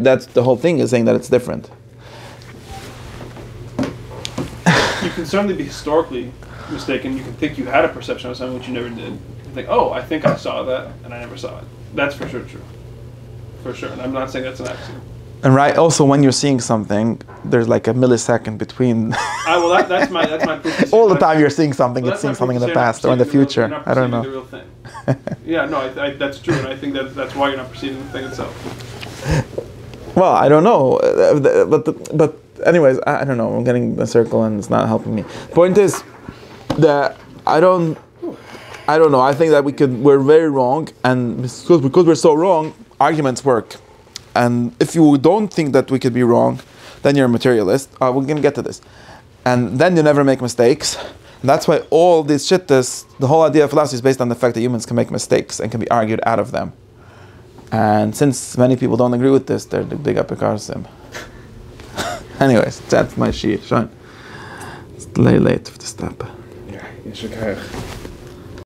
S1: That's the whole thing, is saying that it's different.
S3: You can certainly be historically mistaken. You can think you had a perception of something which you never did. You think, oh, I think I saw that, and I never saw it. That's for sure true. For sure. And I'm not saying that's an axiom.
S1: And right, also when you're seeing something, there's like a millisecond between.
S3: Well, that's my
S1: all the time you're seeing something, it's seeing something in the past or in the future. I don't know.
S3: The real thing. Yeah, no, that's true, and I think that's why you're not perceiving the thing itself.
S1: Well, I don't know, but anyways, I don't know. I'm getting a circle and it's not helping me. The point is that I don't know. I think that we're very wrong, and because we're so wrong, arguments work. And if you don't think that we could be wrong, then you're a materialist. We're going to get to this. And then you never make mistakes. And that's why all this shit, the whole idea of philosophy is based on the fact that humans can make mistakes and can be argued out of them. And since many people don't agree with this, they're the big apikarsim. Anyways, that's my shir. It's late for the step.
S4: Yeah, you should go.